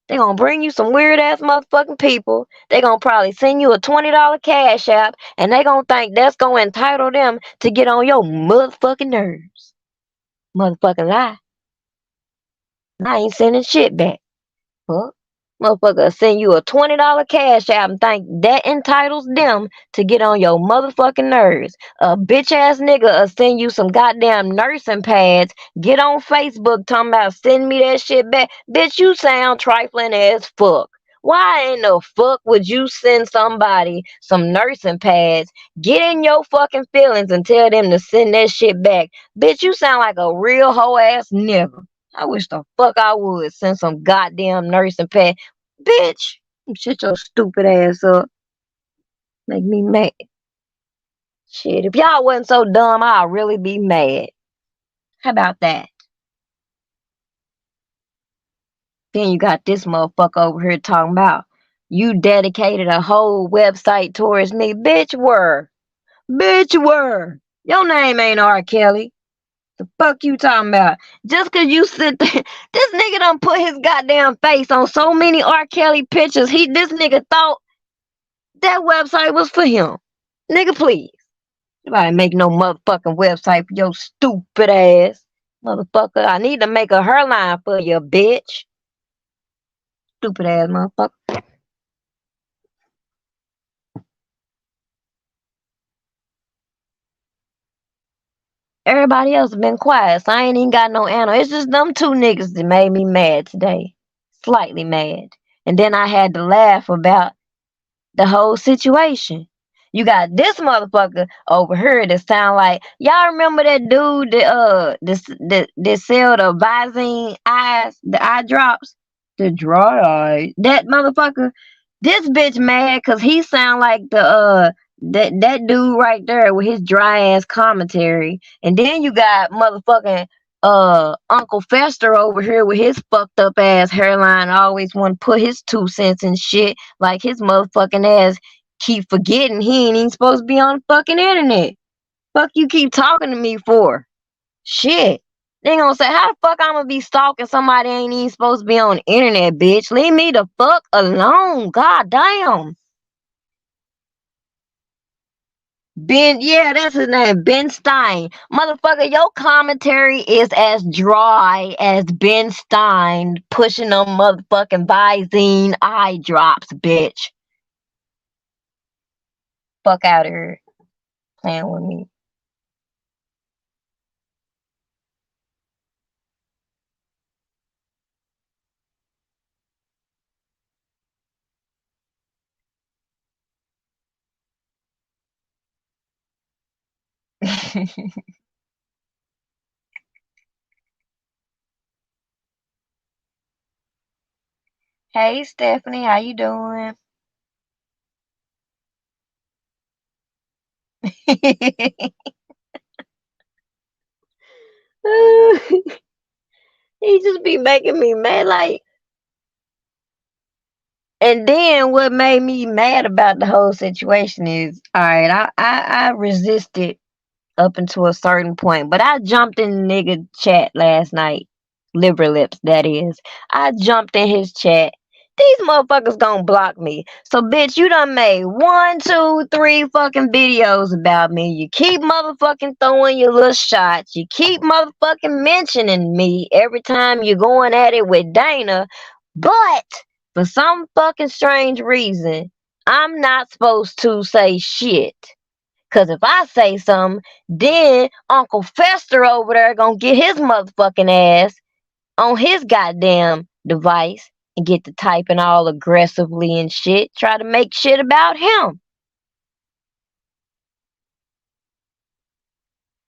They gonna bring you some weird ass motherfucking people. They gonna probably send you a $20 cash app and they gonna think that's gonna entitle them to get on your motherfucking nerves. Motherfucking lie. I ain't sending shit back. Fuck. Motherfucker send you a $20 cash app and think that entitles them to get on your motherfucking nerves. A bitch ass nigga will send you some goddamn nursing pads. Get on Facebook talking about send me that shit back. Bitch, you sound trifling as fuck. Why in the fuck would you send somebody some nursing pads, get in your fucking feelings and tell them to send that shit back? Bitch, you sound like a real hoe ass nigga. I wish the fuck I would send some goddamn nursing pad. Bitch, shut your stupid ass up. Make me mad. Shit, if y'all wasn't so dumb, I'd really be mad. How about that? Then you got this motherfucker over here talking about you dedicated a whole website towards me. Bitch, were. Bitch, were. Your name ain't R. Kelly. The fuck you talking about? Just cause you sit there, this nigga done put his goddamn face on so many R. Kelly pictures. This nigga thought that website was for him. Nigga, please. Nobody make no motherfucking website for your stupid ass. Motherfucker, I need to make a hairline for you, bitch. Stupid ass motherfucker. Everybody else been quiet, so I ain't even got no answer. It's just them two niggas that made me mad today. Slightly mad. And then I had to laugh about the whole situation. You got this motherfucker over here that sound like, y'all remember that dude that sell the Visine eyes, the eye drops, the dry eye. That motherfucker, this bitch mad cause he sound like that dude right there with his dry ass commentary. And then you got motherfucking Uncle Fester over here with his fucked up ass hairline always want to put his 2 cents and shit, like his motherfucking ass keep forgetting he ain't even supposed to be on the fucking internet. Fuck you keep talking to me for? Shit. They gonna say, how the fuck I'm gonna be stalking somebody ain't even supposed to be on the internet, bitch? Leave me the fuck alone. God damn. Yeah, that's his name, Ben Stein. Motherfucker, your commentary is as dry as Ben Stein pushing them motherfucking Visine eye drops, bitch. Fuck out of here. Playing with me. Hey, Stephanie, how you doing? He just be making me mad, like. And then what made me mad about the whole situation is, all right, I resisted up until a certain point, but I jumped in the nigga chat last night, Liver Lips, that is. I jumped in his chat. These motherfuckers gonna block me. So, bitch, you done made 1, 2, 3 fucking videos about me. You keep motherfucking throwing your little shots. You keep motherfucking mentioning me every time you're going at it with Dana. But for some fucking strange reason, I'm not supposed to say shit. Cause if I say something, then Uncle Fester over there gonna get his motherfucking ass on his goddamn device and get to typing all aggressively and shit, try to make shit about him.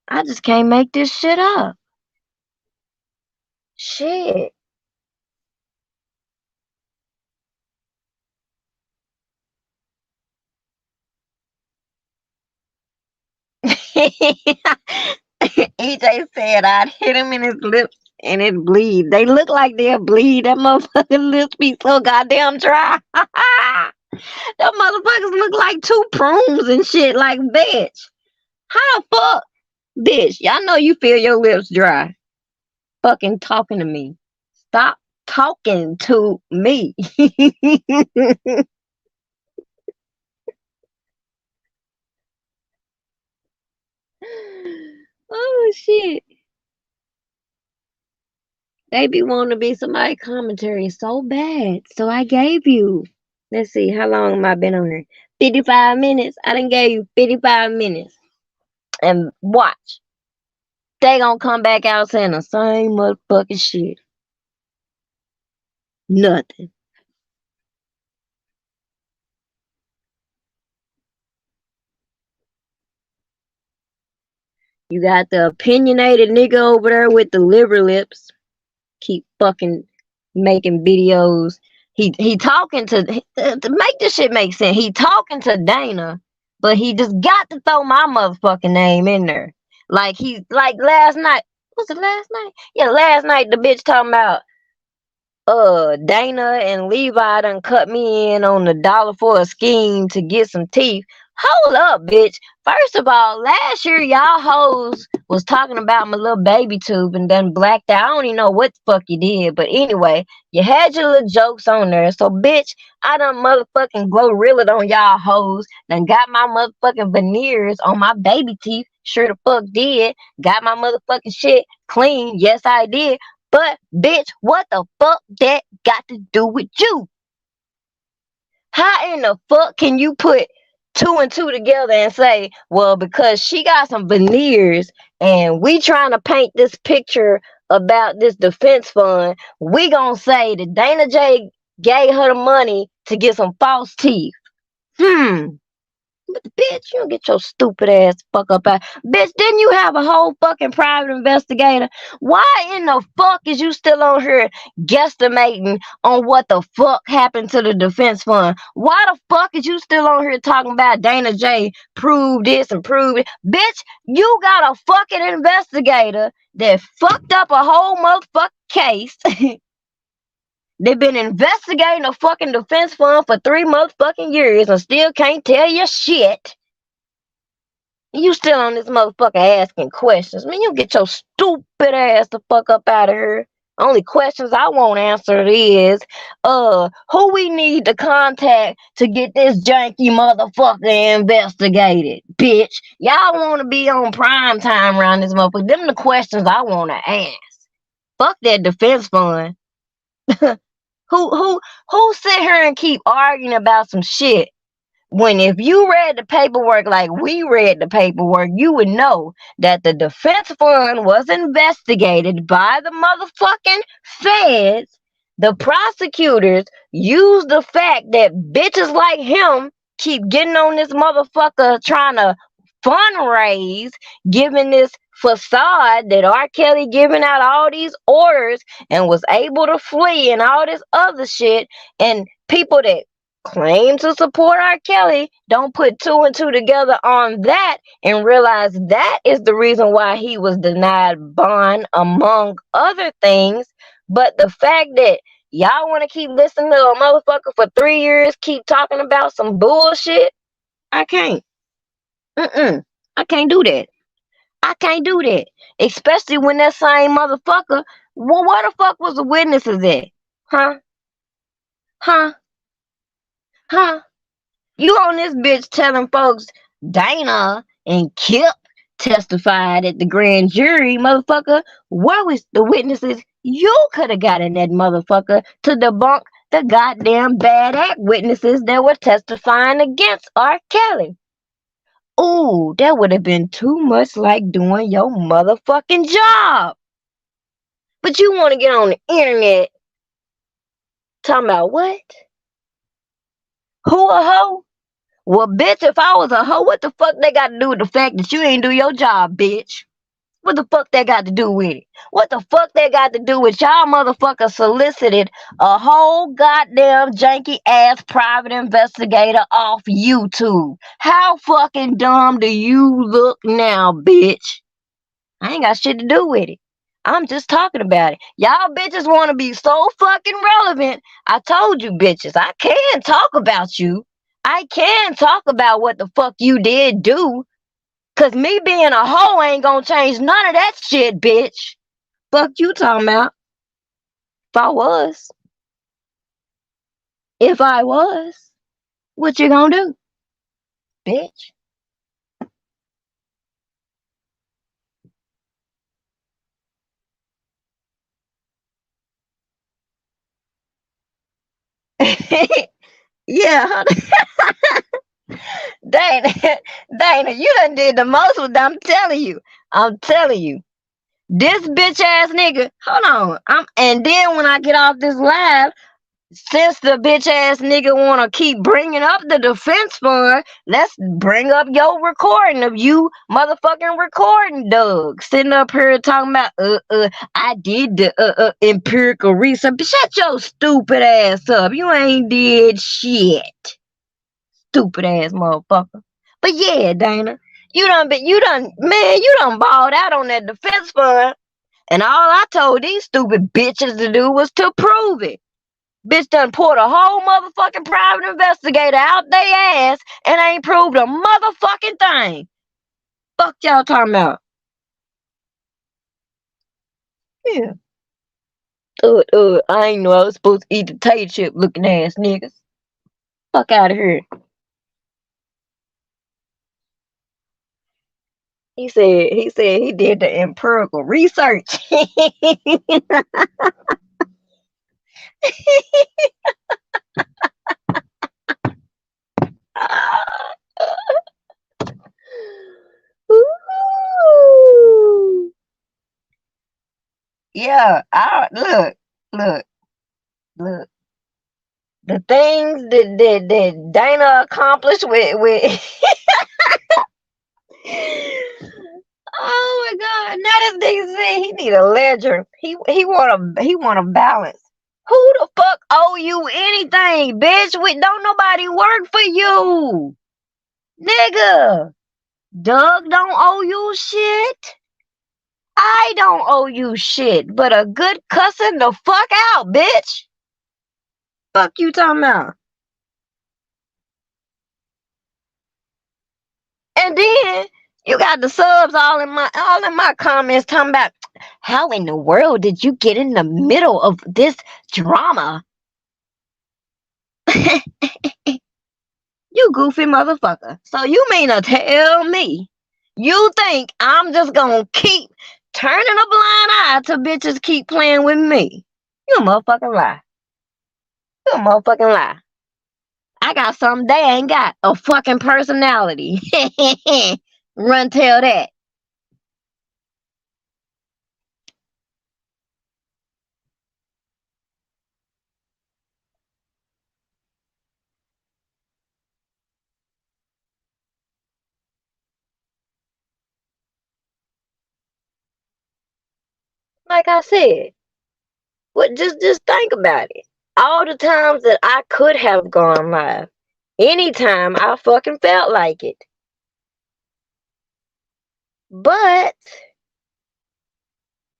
I just can't make this shit up. Shit. EJ said I'd hit him in his lips and it bleed. They look like they'll bleed. That motherfucking lips be so goddamn dry. Them motherfuckers look like 2 prunes and shit. Like, bitch. How the fuck? Bitch, y'all know you feel your lips dry. Fucking talking to me. Stop talking to me. Oh, shit. They be wanting to be somebody's commentary so bad. So I gave you. Let's see, how long have I been on here? 55 minutes. I done gave you 55 minutes. And watch. They gonna come back out saying the same motherfucking shit. Nothing. You got the opinionated nigga over there with the liver lips. Keep fucking making videos. He talking to make this shit make sense. He talking to Dana, but he just got to throw my motherfucking name in there. Like last night. Was it last night? Yeah, last night the bitch talking about Dana and Levi done cut me in on $1 for a scheme to get some teeth. Hold up, bitch. First of all, last year y'all hoes was talking about my little baby tube and done blacked out. I don't even know what the fuck you did, but anyway, you had your little jokes on there. So, bitch, I done motherfucking glorilla'd on y'all hoes. Done got my motherfucking veneers on my baby teeth. Sure the fuck did. Got my motherfucking shit clean. Yes, I did. But, bitch, what the fuck that got to do with you? How in the fuck can you put 2 and 2 together and say, well, because she got some veneers and we trying to paint this picture about this defense fund, we gonna say that Dana J gave her the money to get some false teeth. But bitch, you don't get your stupid ass fuck up out. Bitch, didn't you have a whole fucking private investigator? Why in the fuck is you still on here guesstimating on what the fuck happened to the defense fund? Why the fuck is you still on here talking about Dana J prove this and prove it? Bitch, you got a fucking investigator that fucked up a whole motherfucking case. They've been investigating a fucking defense fund for 3 motherfucking years and still can't tell you shit. You still on this motherfucker asking questions. Man, you get your stupid ass the fuck up out of here. Only questions I won't answer is, who we need to contact to get this janky motherfucker investigated, bitch. Y'all want to be on prime time around this motherfucker. Them the questions I want to ask. Fuck that defense fund. Who sit here and keep arguing about some shit when if you read the paperwork like we read the paperwork, you would know that the defense fund was investigated by the motherfucking feds. The prosecutors used the fact that bitches like him keep getting on this motherfucker trying to fundraise, giving this facade that R. Kelly giving out all these orders and was able to flee and all this other shit, and people that claim to support R. Kelly don't put 2 and 2 together on that and realize that is the reason why he was denied bond, among other things. But the fact that y'all want to keep listening to a motherfucker for 3 years, keep talking about some bullshit, I can't. I can't do that. I can't do that. Especially when that same motherfucker, well, where the fuck was the witnesses at? Huh? You on this bitch telling folks Dana and Kip testified at the grand jury, motherfucker. Where was the witnesses you could have got in that motherfucker to debunk the goddamn bad act witnesses that were testifying against R. Kelly? Ooh, that would have been too much like doing your motherfucking job. But you want to get on the internet talking about what? Who a hoe? Well, bitch, if I was a hoe, what the fuck they got to do with the fact that you ain't do your job, bitch? What the fuck that got to do with it? What the fuck that got to do with y'all motherfuckers solicited a whole goddamn janky ass private investigator off YouTube? How fucking dumb do you look now, bitch? I ain't got shit to do with it. I'm just talking about it. Y'all bitches want to be so fucking relevant. I told you bitches, I can talk about you. I can talk about what the fuck you did do. Cause me being a hoe ain't gonna change none of that shit, bitch. Fuck you talking about. If I was, what you gonna do, bitch? Yeah, Dana, you done did the most with them. I'm telling you. This bitch ass nigga, hold on. And then when I get off this live, since the bitch ass nigga wanna keep bringing up the defense fund, let's bring up your recording of you motherfucking recording Doug. Sitting up here talking about I did the empirical research. Shut your stupid ass up. You ain't did shit. Stupid ass motherfucker. But yeah, Dana, you done balled out on that defense fund. And all I told these stupid bitches to do was to prove it. Bitch done pulled a whole motherfucking private investigator out they ass and ain't proved a motherfucking thing. Fuck y'all talking about. Yeah. I ain't know I was supposed to eat the tater chip looking ass niggas. Fuck out of here. He said he did the empirical research. Yeah, look. The things that Dana accomplished with oh my god, now this nigga said he need a ledger. He want a balance. Who the fuck owe you anything, bitch? Don't nobody work for you. Nigga. Doug don't owe you shit. I don't owe you shit but a good cussing the fuck out, bitch. Fuck you talking about. And then you got the subs all in my comments talking about how in the world did you get in the middle of this drama? You goofy motherfucker. So you mean to tell me you think I'm just gonna keep turning a blind eye till bitches keep playing with me? You a motherfucking lie. You a motherfucking lie. I got something they ain't got. A fucking personality. Run tell that. Like I said, just think about it. All the times that I could have gone live. Anytime I fucking felt like it. But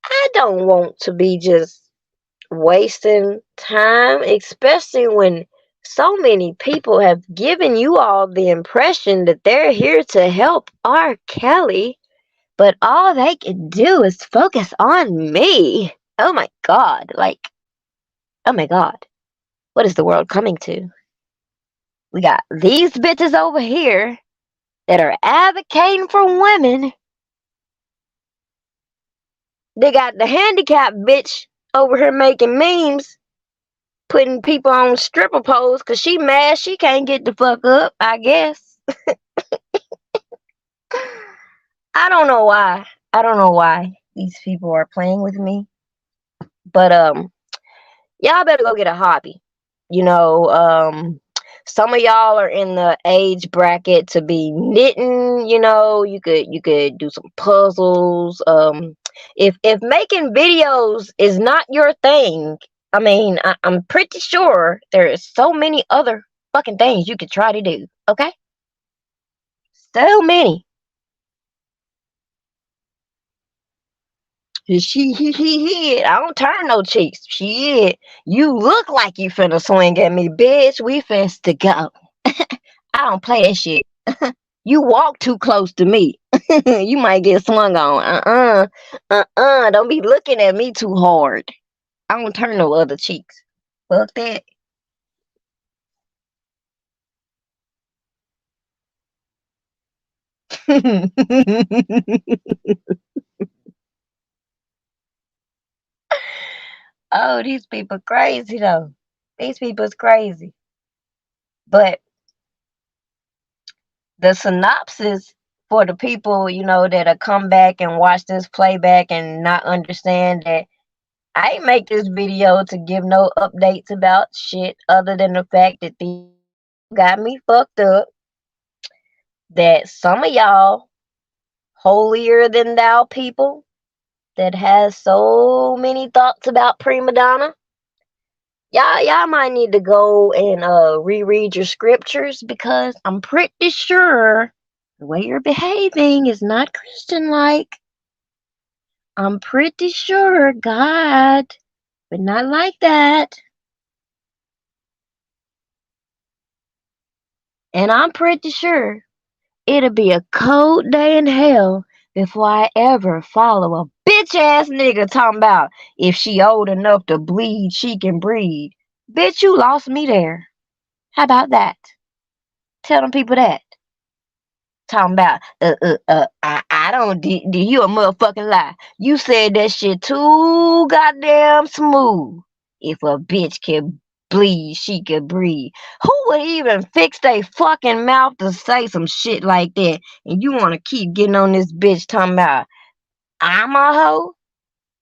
I don't want to be just wasting time, especially when so many people have given you all the impression that they're here to help R. Kelly, but all they can do is focus on me. Oh my God. Like, oh my God. What is the world coming to? We got these bitches over here that are advocating for women. They got the handicapped bitch over here making memes, putting people on stripper poles because she mad she can't get the fuck up, I guess. I don't know why. I don't know why these people are playing with me. But y'all better go get a hobby. You know, some of y'all are in the age bracket to be knitting, you know, you could do some puzzles. If making videos is not your thing, I mean, I'm pretty sure there is so many other fucking things you could try to do, okay? So many. I don't turn no cheeks. Shit, you look like you finna swing at me, bitch. We finna to go. I don't play that shit. You walk too close to me. You might get swung on. Don't be looking at me too hard. I don't turn no other cheeks. Fuck that. Oh, these people crazy though. These people's crazy. But the synopsis for the people, you know, that'll come back and watch this playback and not understand that I ain't make this video to give no updates about shit other than the fact that these got me fucked up. That some of y'all holier than thou people that has so many thoughts about prima donna, y'all might need to go and reread your scriptures, because I'm pretty sure the way you're behaving is not Christian like. I'm pretty sure God would not like that. And I'm pretty sure it'll be a cold day in hell before I ever follow a bitch ass nigga talking about if she old enough to bleed, she can breed. Bitch, you lost me there. How about that? Tell them people that. Talking about, I don't, do you a motherfucking lie. You said that shit too goddamn smooth. If a bitch can bleed, she can breathe. Who would even fix their fucking mouth to say some shit like that? And you want to keep getting on this bitch talking about, I'm a hoe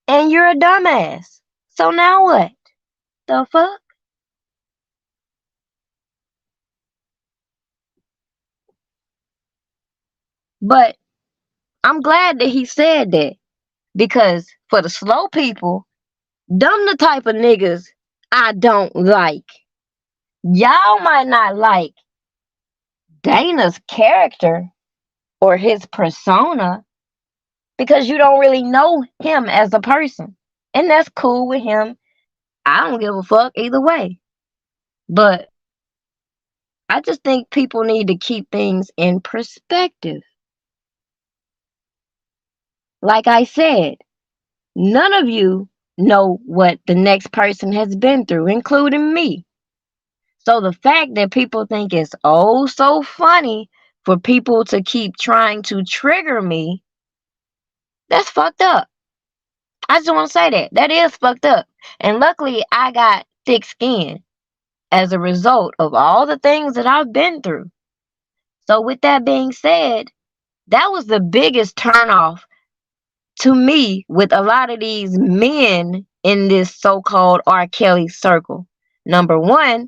and you're a dumbass. So now what? The fuck? But I'm glad that he said that, because for the slow people, them the type of niggas I don't like. Y'all might not like Dana's character or his persona, because you don't really know him as a person. And that's cool with him. I don't give a fuck either way. But I just think people need to keep things in perspective. Like I said, none of you know what the next person has been through, including me. So the fact that people think it's oh so funny for people to keep trying to trigger me, that's fucked up. I just want to say that. That is fucked up. And luckily, I got thick skin as a result of all the things that I've been through. So with that being said, that was the biggest turnoff to me with a lot of these men in this so-called R. Kelly circle. Number one,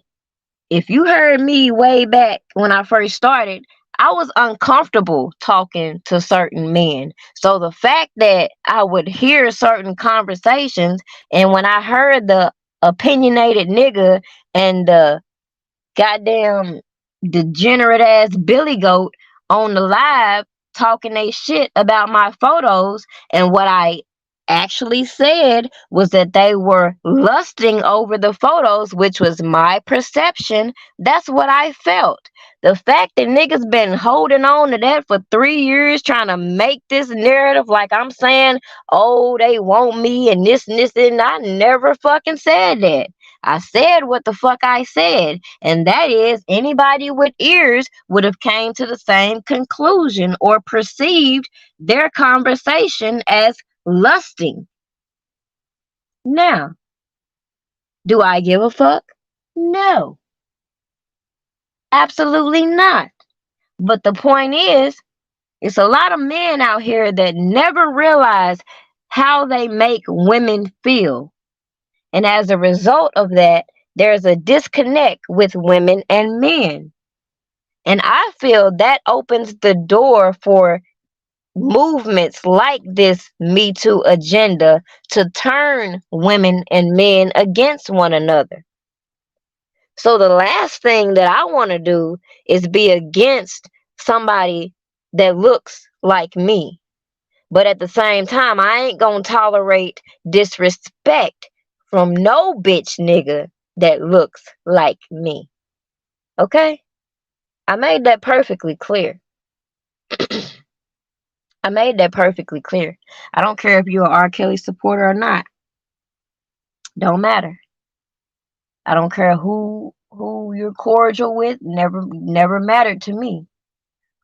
if you heard me way back when I first started, I was uncomfortable talking to certain men. So the fact that I would hear certain conversations, and when I heard the opinionated nigga and the goddamn degenerate ass Billy Goat on the live talking they shit about my photos, and what I actually said was that they were lusting over the photos, which was my perception. That's what I felt. The fact that niggas been holding on to that for 3 years, trying to make this narrative like I'm saying, oh, they want me and this, and I never fucking said that. I said what the fuck I said, and that is anybody with ears would have came to the same conclusion or perceived their conversation as lusting. Now, do I give a fuck? No, absolutely not. But the point is, it's a lot of men out here that never realize how they make women feel. And as a result of that, there's a disconnect with women and men. And I feel that opens the door for movements like this Me Too agenda to turn women and men against one another. So the last thing that I want to do is be against somebody that looks like me. But at the same time, I ain't gonna tolerate disrespect from no bitch nigga that looks like me. Okay? I made that perfectly clear. I made that perfectly clear. I don't care if you're an R. Kelly supporter or not. Don't matter. I don't care who you're cordial with. Never mattered to me.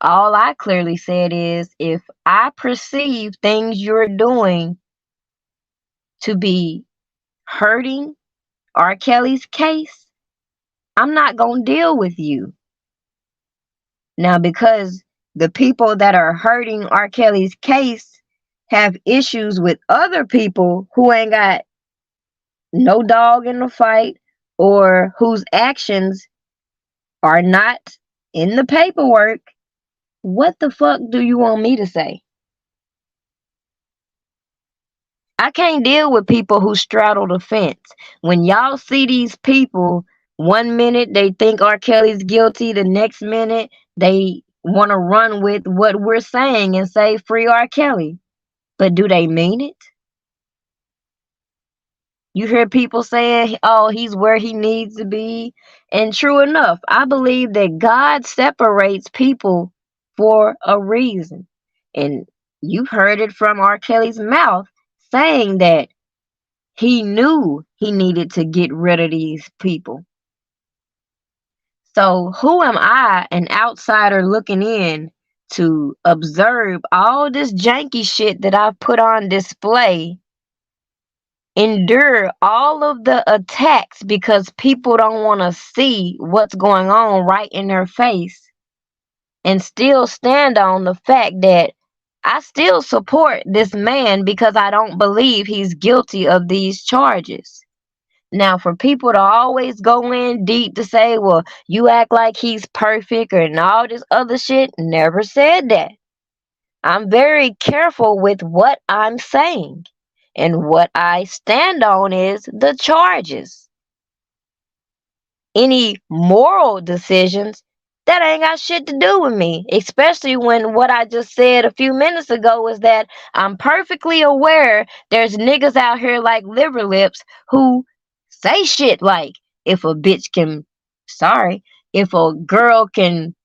All I clearly said is if I perceive things you're doing to be hurting R. Kelly's case, I'm not gonna deal with you. Now, because the people that are hurting R. Kelly's case have issues with other people who ain't got no dog in the fight or whose actions are not in the paperwork, what the fuck do you want me to say? I can't deal with people who straddle the fence. When y'all see these people, one minute they think R. Kelly's guilty, the next minute they want to run with what we're saying and say free R. Kelly. But do they mean it? You hear people saying, oh, he's where he needs to be. And true enough, I believe that God separates people for a reason. And you've heard it from R. Kelly's mouth saying that he knew he needed to get rid of these people. So who am I, an outsider looking in, to observe all this janky shit that I've put on display, endure all of the attacks because people don't want to see what's going on right in their face, and still stand on the fact that I still support this man because I don't believe he's guilty of these charges. Now, for people to always go in deep to say, well, you act like he's perfect and all this other shit, never said that. I'm very careful with what I'm saying. And what I stand on is the charges. Any moral decisions, That ain't got shit to do with me. Especially when what I just said a few minutes ago is that I'm perfectly aware there's niggas out here like liver lips who say shit like, if a bitch can, sorry, if a girl can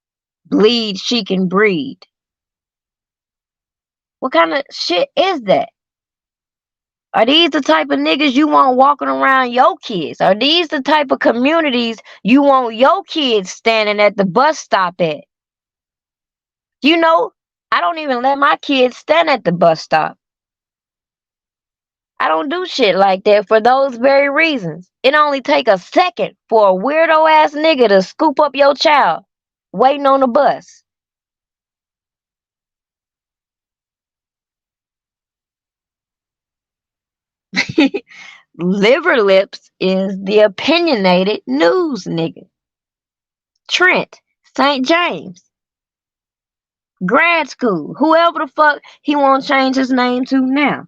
bleed, she can breed. What kind of shit is that? Are these the type of niggas you want walking around your kids? Are these the type of communities you want your kids standing at the bus stop at? You know, I don't even let my kids stand at the bus stop. I don't do shit like that for those very reasons. It only take a second for a weirdo ass nigga to scoop up your child waiting on the bus. Liver lips is the opinionated news nigga. Trent, St. James, grad school, whoever the fuck he won't change his name to now.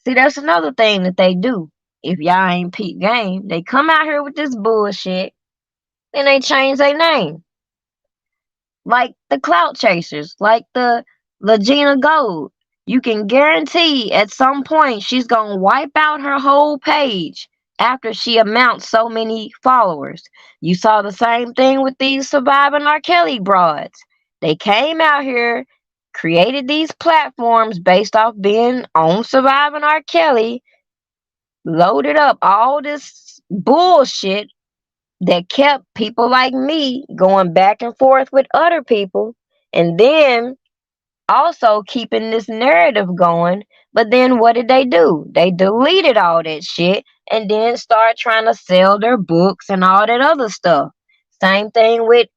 See, that's another thing that they do. If y'all ain't peep game, they come out here with this bullshit, then they change their name. Like the clout chasers, like the Legina Gold. You can guarantee at some point she's gonna wipe out her whole page after she amounts so many followers. You saw the same thing with these surviving R. Kelly broads. They came out here, created these platforms based off being on surviving R. Kelly, loaded up all this bullshit that kept people like me going back and forth with other people, and then also keeping this narrative going. But then what did they do? They deleted all that shit and then start trying to sell their books and all that other stuff. Same thing with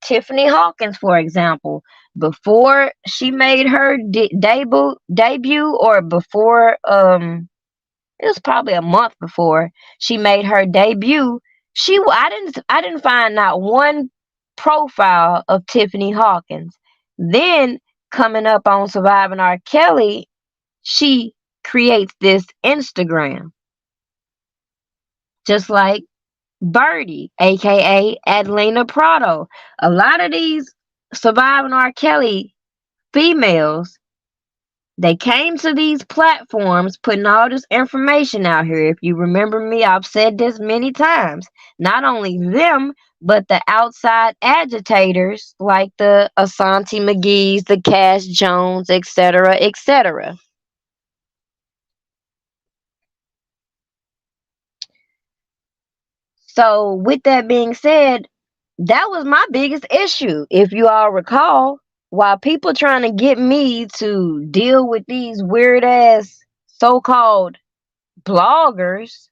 Tiffany Hawkins, for example. Before she made her debut, or before it was probably a month before she made her debut. I didn't find not one profile of Tiffany Hawkins. Then coming up on Surviving R. Kelly, she creates this Instagram, just like Birdie, aka Adelina Prado. A lot of these Surviving R. Kelly females, they came to these platforms putting all this information out here. If you remember me, I've said this many times. Not only them, but the outside agitators like the Asante McGee's, the Cash Jones, etc., etc. So, with that being said, that was my biggest issue. If you all recall, while people trying to get me to deal with these weird ass so-called bloggers,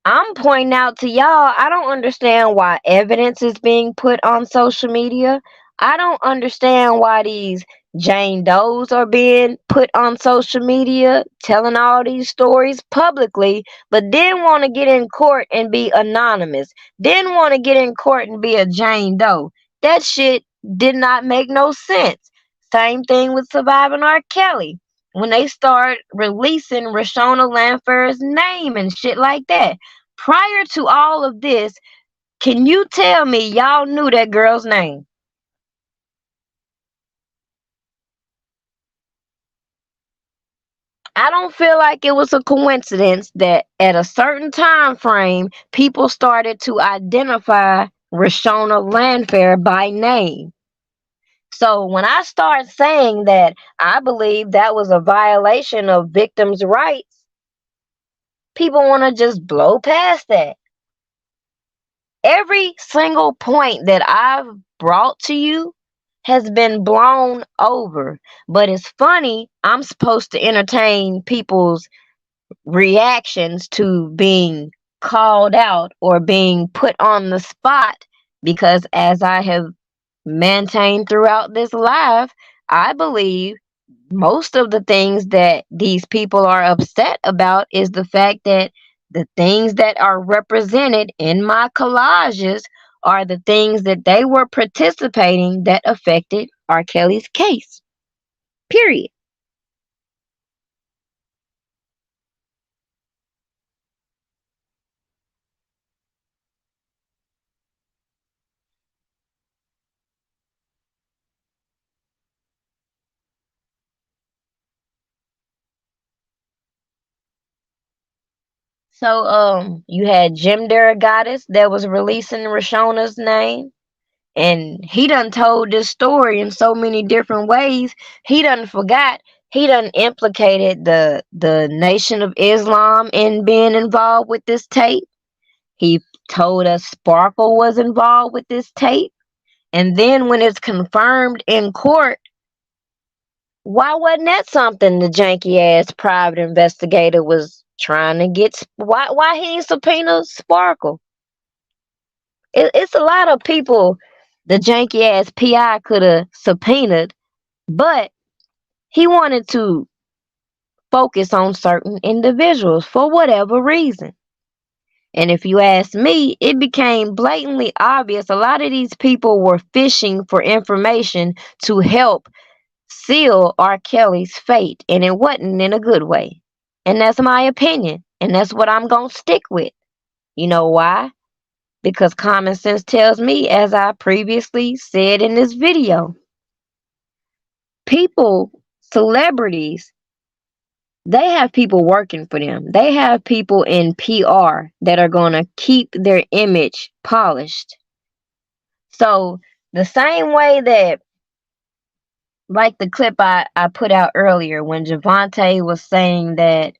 I'm pointing out to y'all, I don't understand why evidence is being put on social media. I don't understand why these Jane Does are being put on social media, telling all these stories publicly, but then want to get in court and be anonymous. Then want to get in court and be a Jane Doe. That shit did not make no sense. Same thing with Surviving R. Kelly. When they start releasing Rashona Lanfear's name and shit like that. Prior to all of this, can you tell me y'all knew that girl's name? I don't feel like it was a coincidence that at a certain time frame, people started to identify Rashona Lanfair by name. So when I start saying that I believe that was a violation of victims' rights, people want to just blow past that. Every single point that I've brought to you has been blown over. But it's funny, I'm supposed to entertain people's reactions to being called out or being put on the spot, because as I have maintained throughout this live, I believe most of the things that these people are upset about is the fact that the things that are represented in my collages are the things that they were participating that affected R. Kelly's case. Period. So you had Jim Derogatis that was releasing Rashona's name, and he done told this story in so many different ways. He done forgot. He done implicated the Nation of Islam in being involved with this tape. He told us Sparkle was involved with this tape. And then when it's confirmed in court, why wasn't that something the janky ass private investigator was trying to get? Why he ain't subpoena Sparkle? It's a lot of people the janky ass PI could have subpoenaed, but he wanted to focus on certain individuals for whatever reason. And if you ask me, it became blatantly obvious a lot of these people were fishing for information to help seal R. Kelly's fate, and it wasn't in a good way. And that's my opinion, and that's what I'm going to stick with. You know why? Because common sense tells me, as I previously said in this video, people, celebrities, they have people working for them. They have people in PR that are going to keep their image polished. So the same way that, like the clip I put out earlier when Javante was saying that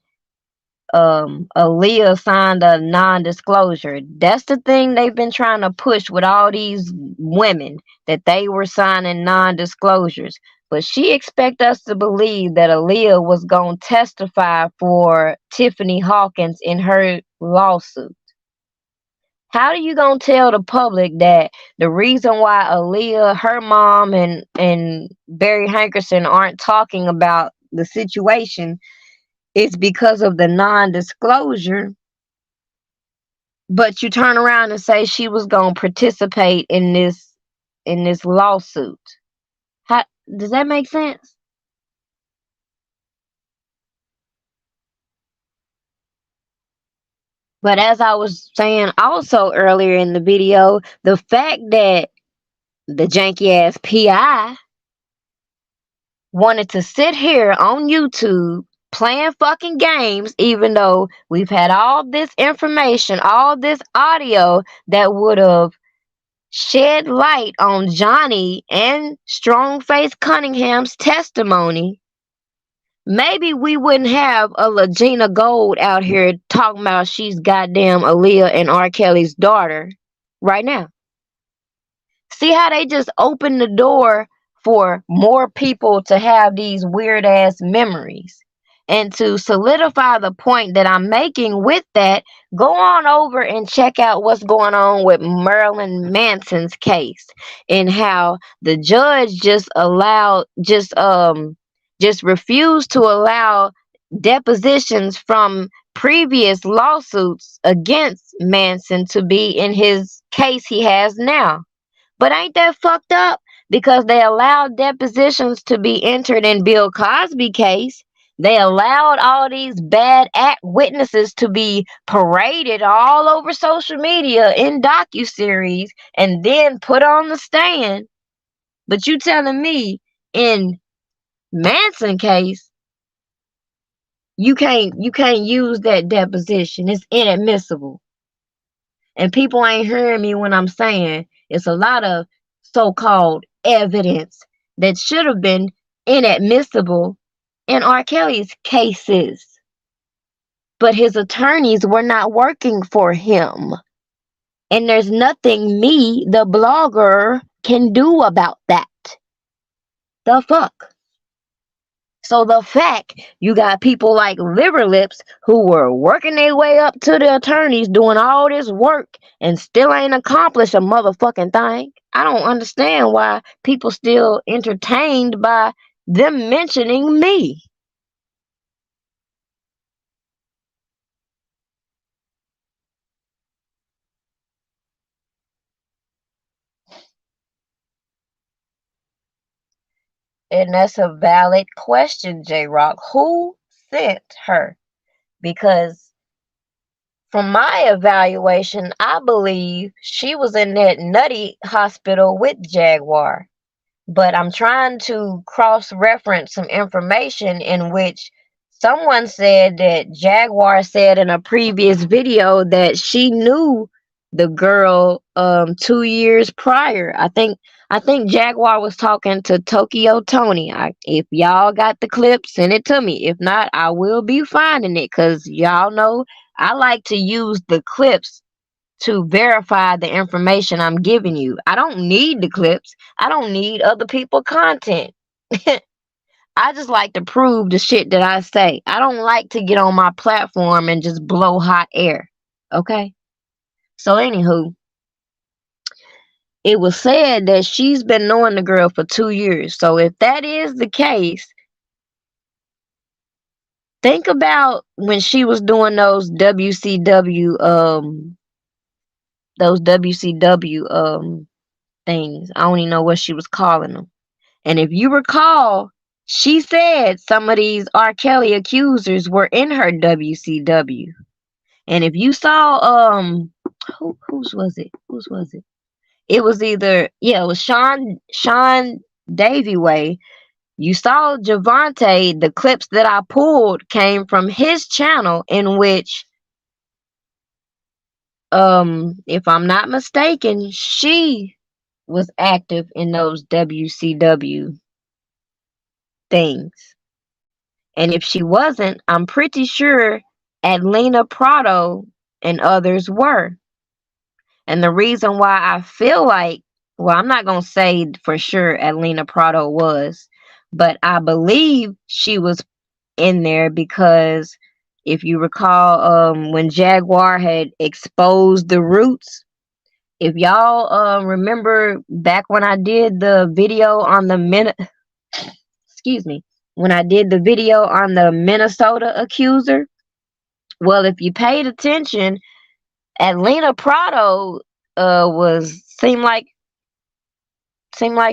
Aaliyah signed a non-disclosure. That's the thing they've been trying to push with all these women, that they were signing non-disclosures. But she expect us to believe that Aaliyah was going to testify for Tiffany Hawkins in her lawsuit. How are you going to tell the public that the reason why Aaliyah, her mom, and Barry Hankerson aren't talking about the situation is because of the non-disclosure, but you turn around and say she was going to participate in this lawsuit? How does that make sense? But as I was saying also earlier in the video, the fact that the janky ass PI wanted to sit here on YouTube playing fucking games, even though we've had all this information, all this audio that would have shed light on Johnny and Strongface Cunningham's testimony, maybe we wouldn't have a Legina Gold out here talking about she's goddamn Aaliyah and R. Kelly's daughter right now. See how they just opened the door for more people to have these weird ass memories. And to solidify the point that I'm making with that, go on over and check out what's going on with Marilyn Manson's case, and how the judge just refused to allow depositions from previous lawsuits against Manson to be in his case he has now. But ain't that fucked up? Because they allowed depositions to be entered in Bill Cosby's case. They allowed all these bad act witnesses to be paraded all over social media in docuseries and then put on the stand. But you telling me in Manson case, you can't use that deposition. It's inadmissible. And people ain't hearing me when I'm saying it's a lot of so-called evidence that should have been inadmissible in R. Kelly's cases. But his attorneys were not working for him. And there's nothing me, the blogger, can do about that. The fuck? So the fact you got people like Liver Lips who were working their way up to the attorneys doing all this work and still ain't accomplished a motherfucking thing. I don't understand why people still entertained by them mentioning me. And that's a valid question, J-Rock. Who sent her? Because from my evaluation, I believe she was in that nutty hospital with Jaguar. But I'm trying to cross-reference some information in which someone said that Jaguar said in a previous video that she knew the girl 2 years prior. I think Jaguar was talking to Tokyo Tony. If y'all got the clip, send it to me. If not, I will be finding it, because y'all know I like to use the clips to verify the information I'm giving you. I don't need the clips. I don't need other people's content. I just like to prove the shit that I say. I don't like to get on my platform and just blow hot air. Okay? So, anywho, it was said that she's been knowing the girl for 2 years. So, if that is the case, think about when she was doing those WCW things. I don't even know what she was calling them. And if you recall, she said some of these R. Kelly accusers were in her WCW. And if you saw whose was it? Whose was it? It was either, it was Sean Davy Way. You saw Javante, the clips that I pulled came from his channel, in which if I'm not mistaken, she was active in those WCW things. And if she wasn't, I'm pretty sure Atlina Prado and others were. And the reason why I feel like, well, I'm not going to say for sure Atlina Prado was, but I believe she was in there because if you recall, when Jaguar had exposed the roots, if y'all remember back when I did the video on the excuse me, when I did the video on the Minnesota accuser, well, if you paid attention, Atlina Prado seemed like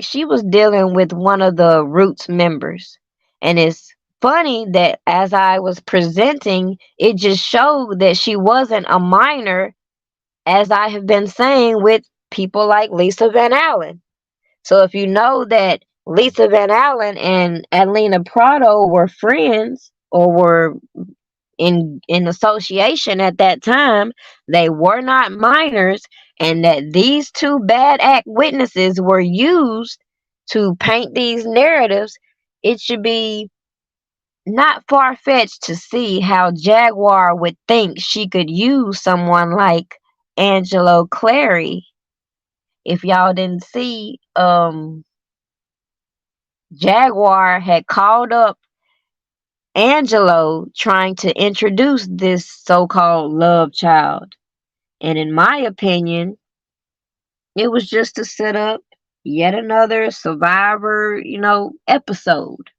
she was dealing with one of the Roots members. And it's funny that as I was presenting, it just showed that she wasn't a minor, as I have been saying with people like Lisa Van Allen. So if you know that Lisa Van Allen and Atlina Prado were friends, or were in association at that time, they were not minors, and that these two bad act witnesses were used to paint these narratives, it should be not far-fetched to see how Jaguar would think she could use someone like Angelo Clary. If y'all didn't see, Jaguar had called up Angelo trying to introduce this so-called love child. And in my opinion, it was just to set up yet another Survivor, episode.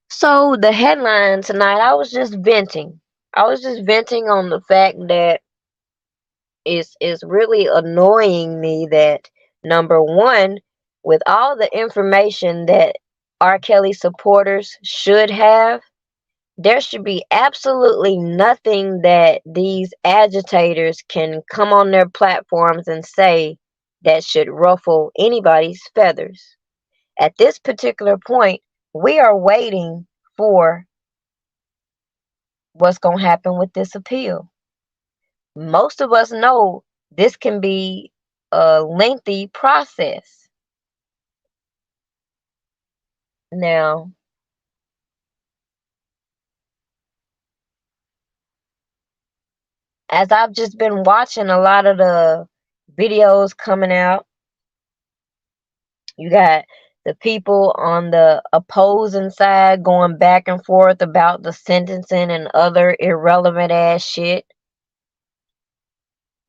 So the headline tonight, I was just venting. I was just venting on the fact that it's really annoying me that, number one, with all the information that R. Kelly supporters should have, there should be absolutely nothing that these agitators can come on their platforms and say that should ruffle anybody's feathers. At this particular point, we are waiting for what's going to happen with this appeal. Most of us know this can be a lengthy process. Now, as I've just been watching a lot of the videos coming out, you got the people on the opposing side going back and forth about the sentencing and other irrelevant ass shit.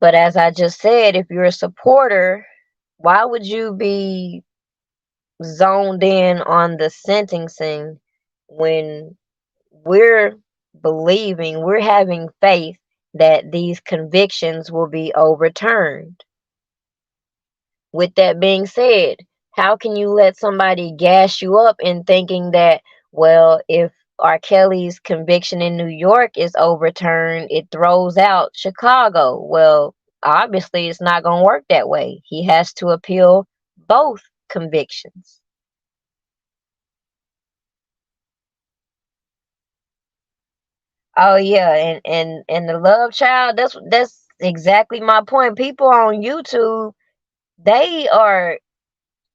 But as I just said, if you're a supporter, why would you be zoned in on the sentencing when we're having faith that these convictions will be overturned? With that being said, how can you let somebody gas you up in thinking that, well, if R. Kelly's conviction in New York is overturned, it throws out Chicago? Well, obviously it's not going to work that way. He has to appeal both convictions. Oh yeah, and the love child, that's exactly my point. People on YouTube, they are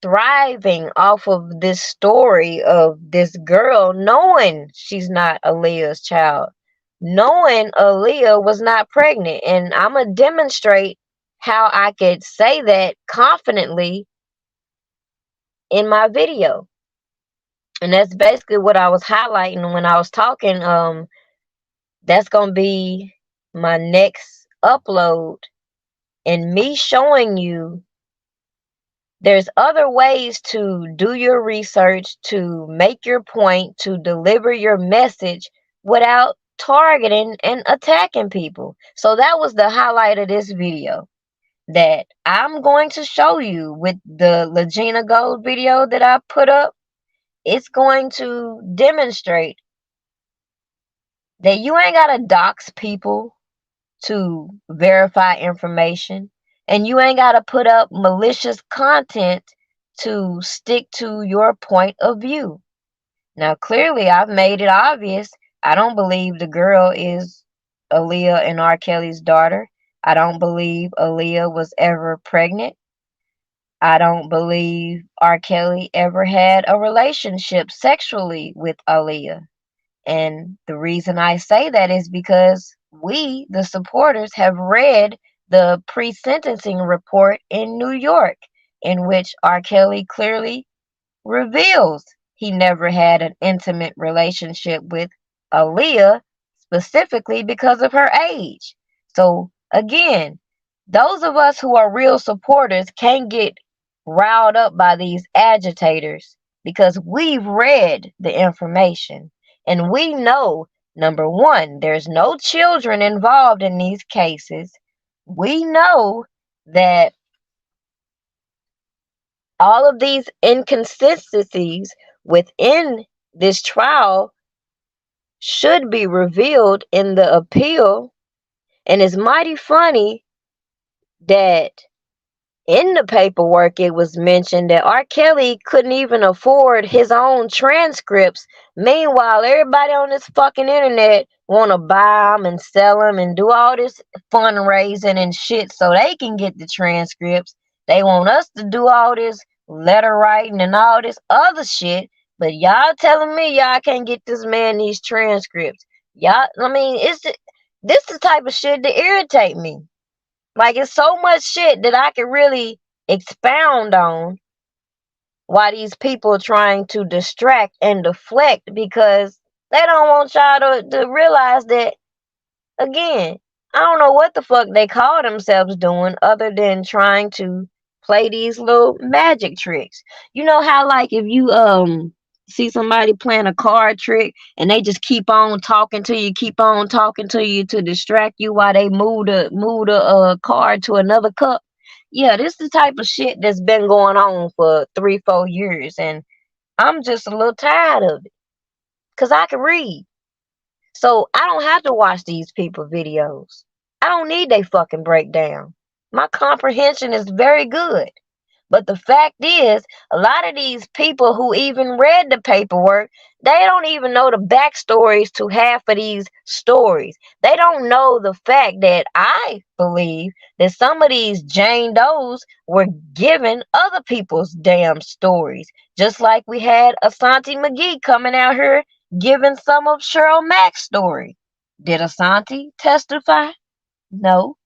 thriving off of this story of this girl knowing she's not Aaliyah's child, knowing Aaliyah was not pregnant. And I'm going to demonstrate how I could say that confidently in my video. And that's basically what I was highlighting when I was talking. That's going to be my next upload, and me showing you there's other ways to do your research, to make your point, to deliver your message without targeting and attacking people. So that was the highlight of this video, that I'm going to show you with the Legina Gold video that I put up. It's going to demonstrate that you ain't got to dox people to verify information, and you ain't got to put up malicious content to stick to your point of view. Now, clearly, I've made it obvious. I don't believe the girl is Aaliyah and R. Kelly's daughter. I don't believe Aaliyah was ever pregnant. I don't believe R. Kelly ever had a relationship sexually with Aaliyah. And the reason I say that is because we, the supporters, have read the pre-sentencing report in New York, in which R. Kelly clearly reveals he never had an intimate relationship with Aaliyah, specifically because of her age. So again, those of us who are real supporters can't get riled up by these agitators, because we've read the information and we know, number one, there's no children involved in these cases. We know that all of these inconsistencies within this trial should be revealed in the appeal. And it's mighty funny that in the paperwork it was mentioned that R. Kelly couldn't even afford his own transcripts. Meanwhile, everybody on this fucking internet want to buy them and sell them and do all this fundraising and shit so they can get the transcripts. They want us to do all this letter writing and all this other shit, but y'all telling me y'all can't get this man these transcripts. Y'all, I mean, this the type of shit that irritate me. Like, it's so much shit that I can really expound on why these people are trying to distract and deflect, because they don't want y'all to realize that, again, I don't know what the fuck they call themselves doing other than trying to play these little magic tricks. You know how, like, if you see somebody playing a card trick and they just keep on talking to you, to distract you while they move the card to another cup. Yeah, this is the type of shit that's been going on for 3-4 years, and I'm just a little tired of it, because I can read. So I don't have to watch these people videos. I don't need their fucking breakdown. My comprehension is very good. But the fact is, a lot of these people who even read the paperwork, they don't even know the backstories to half of these stories. They don't know the fact that I believe that some of these Jane Does were given other people's damn stories. Just like we had Asante McGee coming out here giving some of Cheryl Mack's story. Did Asante testify? No.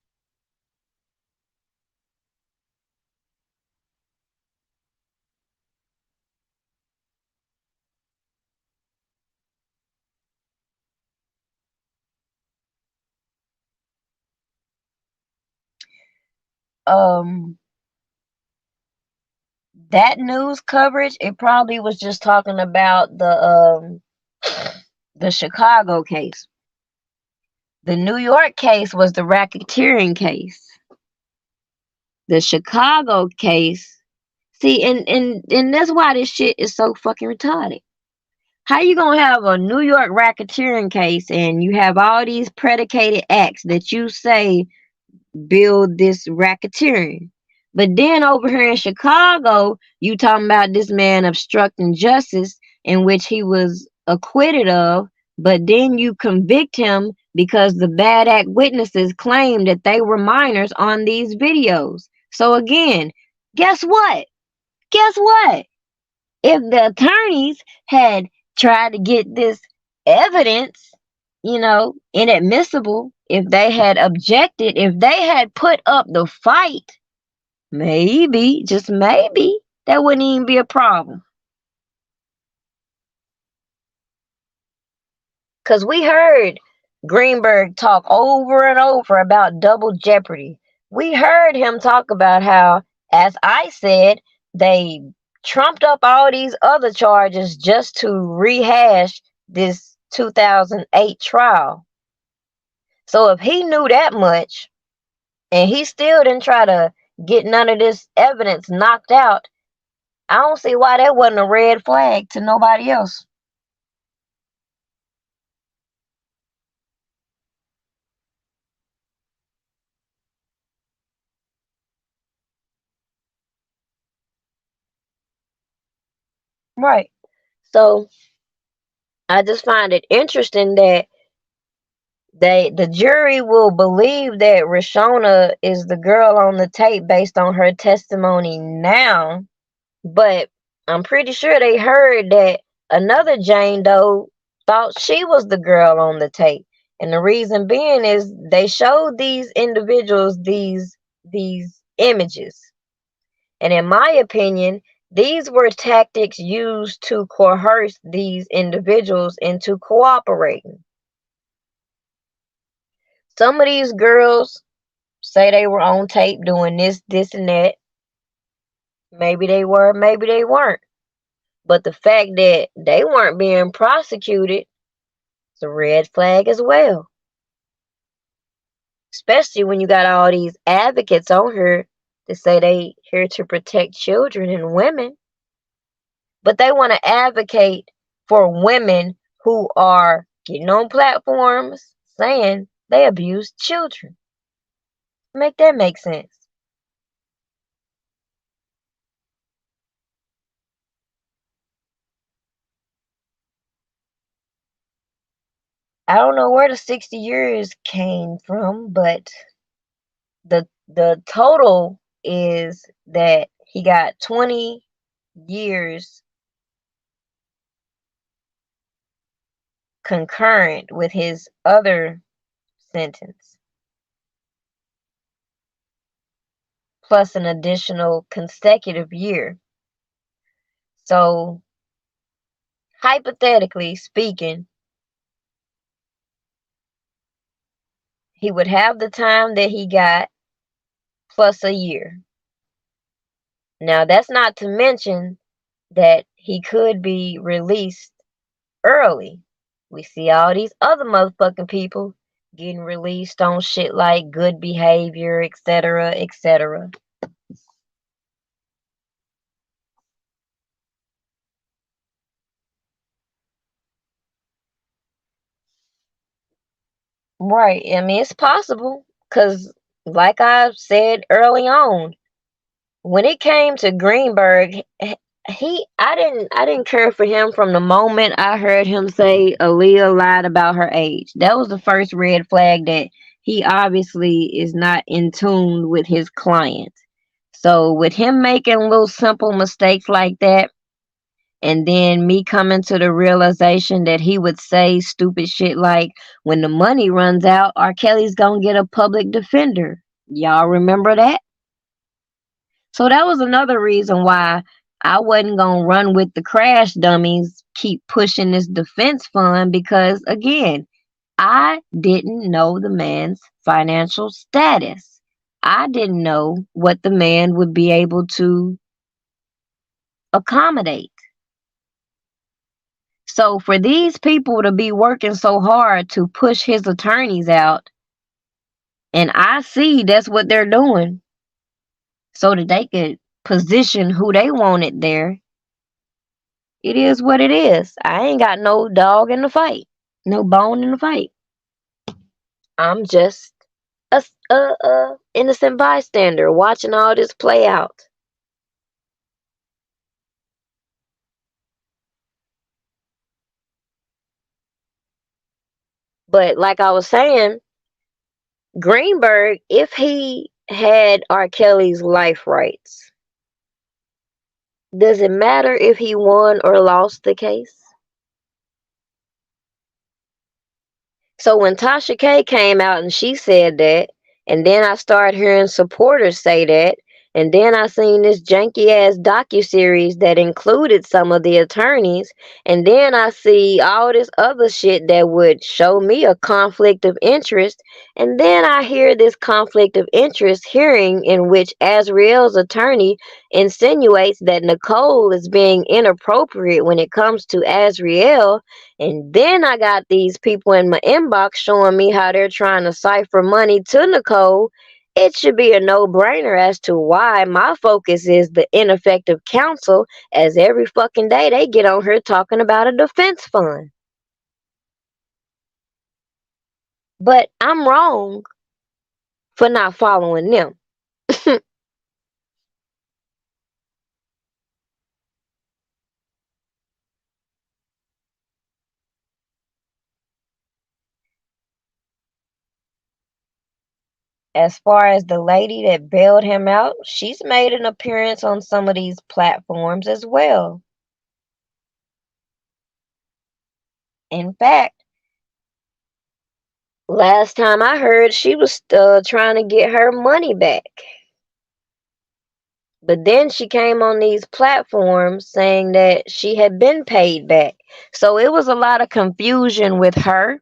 That news coverage, it probably was just talking about the Chicago case. The New York case was the racketeering case. The Chicago case, see, and that's why this shit is so fucking retarded. How you gonna have a New York racketeering case and you have all these predicated acts that you say build this racketeering. But then over here in Chicago, you talking about this man obstructing justice, in which he was acquitted of, but then you convict him because the bad act witnesses claim that they were minors on these videos. So again, guess what? Guess what? If the attorneys had tried to get this evidence, inadmissible, if they had objected, if they had put up the fight, maybe, just maybe, that wouldn't even be a problem. Because we heard Greenberg talk over and over about double jeopardy. We heard him talk about how, as I said, they trumped up all these other charges just to rehash this 2008 trial. So if he knew that much and he still didn't try to get none of this evidence knocked out, I don't see why that wasn't a red flag to nobody else. Right. So I just find it interesting that the jury will believe that Rashona is the girl on the tape based on her testimony now, but I'm pretty sure they heard that another Jane Doe thought she was the girl on the tape. And the reason being is they showed these individuals these images. And in my opinion, these were tactics used to coerce these individuals into cooperating. Some of these girls say they were on tape doing this, and that. Maybe they were, maybe they weren't. But the fact that they weren't being prosecuted is a red flag as well. Especially when you got all these advocates on here that say they here to protect children and women. But they want to advocate for women who are getting on platforms saying they abuse children. Make that make sense. I don't know where the 60 years came from, but the total is that he got 20 years concurrent with his other sentence, plus an additional consecutive year. So, hypothetically speaking, he would have the time that he got plus a year. Now, that's not to mention that he could be released early. We see all these other motherfucking people getting released on shit like good behavior, etc., etc. Right. I mean, it's possible because, like I said early on, when it came to Greenberg, I didn't care for him from the moment I heard him say Aaliyah lied about her age. That was the first red flag that he obviously is not in tune with his client. So with him making little simple mistakes like that, and then me coming to the realization that he would say stupid shit like, when the money runs out, R. Kelly's gonna get a public defender. Y'all remember that? So that was another reason why I wasn't gonna run with the crash dummies, keep pushing this defense fund, because again, I didn't know the man's financial status. I didn't know what the man would be able to accommodate. So for these people to be working so hard to push his attorneys out, and I see that's what they're doing, so that they could position who they wanted there, it is what it is. I ain't got no dog in the fight, no bone in the fight. I'm just a innocent bystander watching all this play out. But like I was saying, Greenberg, if he had R. Kelly's life rights, does it matter if he won or lost the case? So when Tasha K came out and she said that, and then I started hearing supporters say that, and then I seen this janky ass docuseries that included some of the attorneys, and then I see all this other shit that would show me a conflict of interest, and then I hear this conflict of interest hearing in which Azriel's attorney insinuates that Nicole is being inappropriate when it comes to Azriel, and then I got these people in my inbox showing me how they're trying to cipher money to Nicole. It should be a no-brainer as to why my focus is the ineffective counsel, as every fucking day they get on here talking about a defense fund. But I'm wrong for not following them. As far as the lady that bailed him out, she's made an appearance on some of these platforms as well. In fact, last time I heard, she was trying to get her money back. But then she came on these platforms saying that she had been paid back. So it was a lot of confusion with her.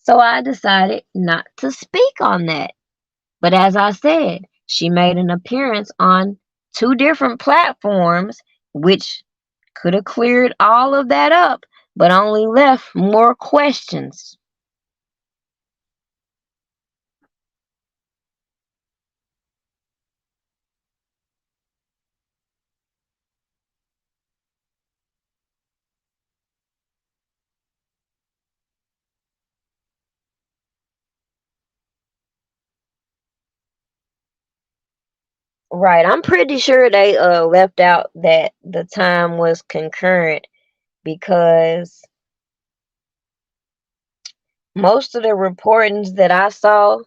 So I decided not to speak on that. But as I said, she made an appearance on 2 different platforms, which could have cleared all of that up, but only left more questions. Right, I'm pretty sure they left out that the time was concurrent, because most of the reportings that I saw,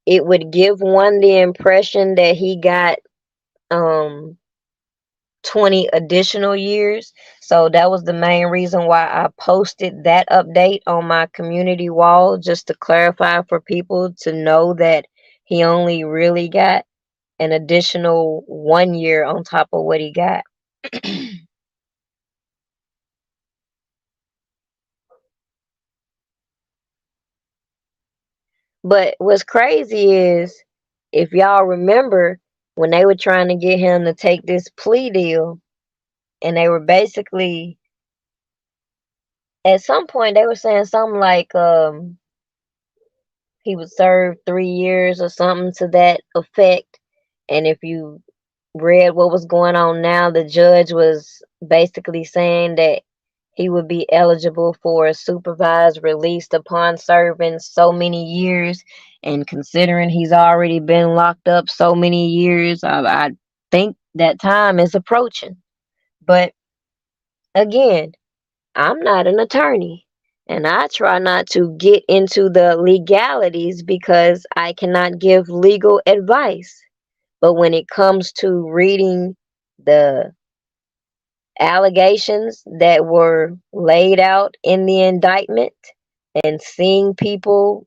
it would give one the impression that he got 20 additional years. So that was the main reason why I posted that update on my community wall, just to clarify for people to know that he only really got an additional 1 year on top of what he got. But what's crazy is, if y'all remember, when they were trying to get him to take this plea deal, and they were basically, at some point they were saying something like he would serve 3 years or something to that effect. And if you read what was going on now, the judge was basically saying that he would be eligible for a supervised release upon serving so many years. And considering he's already been locked up so many years, I think that time is approaching. But again, I'm not an attorney, and I try not to get into the legalities because I cannot give legal advice. But when it comes to reading the allegations that were laid out in the indictment and seeing people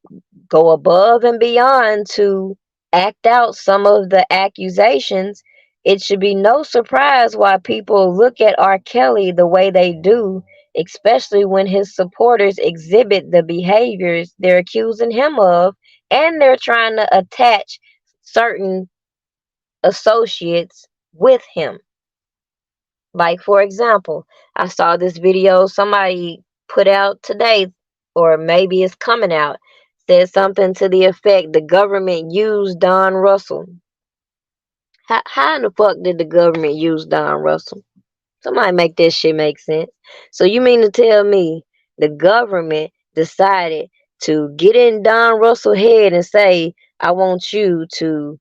go above and beyond to act out some of the accusations, it should be no surprise why people look at R. Kelly the way they do, especially when his supporters exhibit the behaviors they're accusing him of, and they're trying to attach certain associates with him. Like, for example, I saw this video somebody put out today, or maybe it's coming out, said something to the effect the government used Don Russell. How in the fuck did the government use Don Russell? Somebody make that shit make sense. So you mean to tell me the government decided to get in Don Russell's head and say, I want you to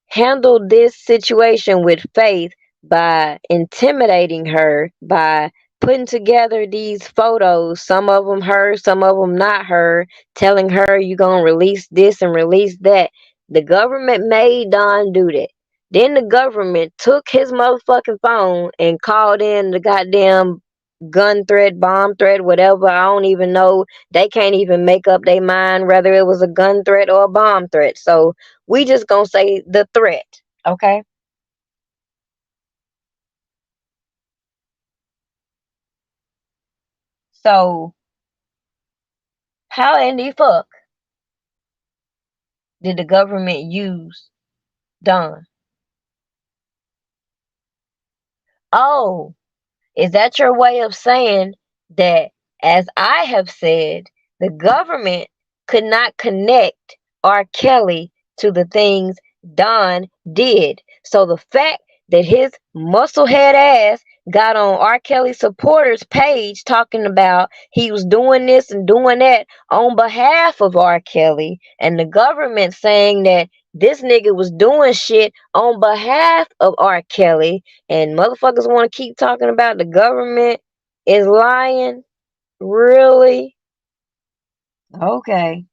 handle this situation with faith by intimidating her, by putting together these photos, some of them her, some of them not her, telling her you're going to release this and release that. The government made Don do that. Then the government took his motherfucking phone and called in the goddamn gun threat, bomb threat, whatever. I don't even know. They can't even make up their mind whether it was a gun threat or a bomb threat. So we just gonna say the threat, okay? So how in the fuck did the government use Don? Oh, is that your way of saying that, as I have said, the government could not connect R. Kelly to the things Don did? So the fact that his musclehead ass got on R. Kelly supporters page talking about he was doing this and doing that on behalf of R. Kelly, and the government saying that this nigga was doing shit on behalf of R. Kelly, and motherfuckers want to keep talking about the government is lying? Really? Okay.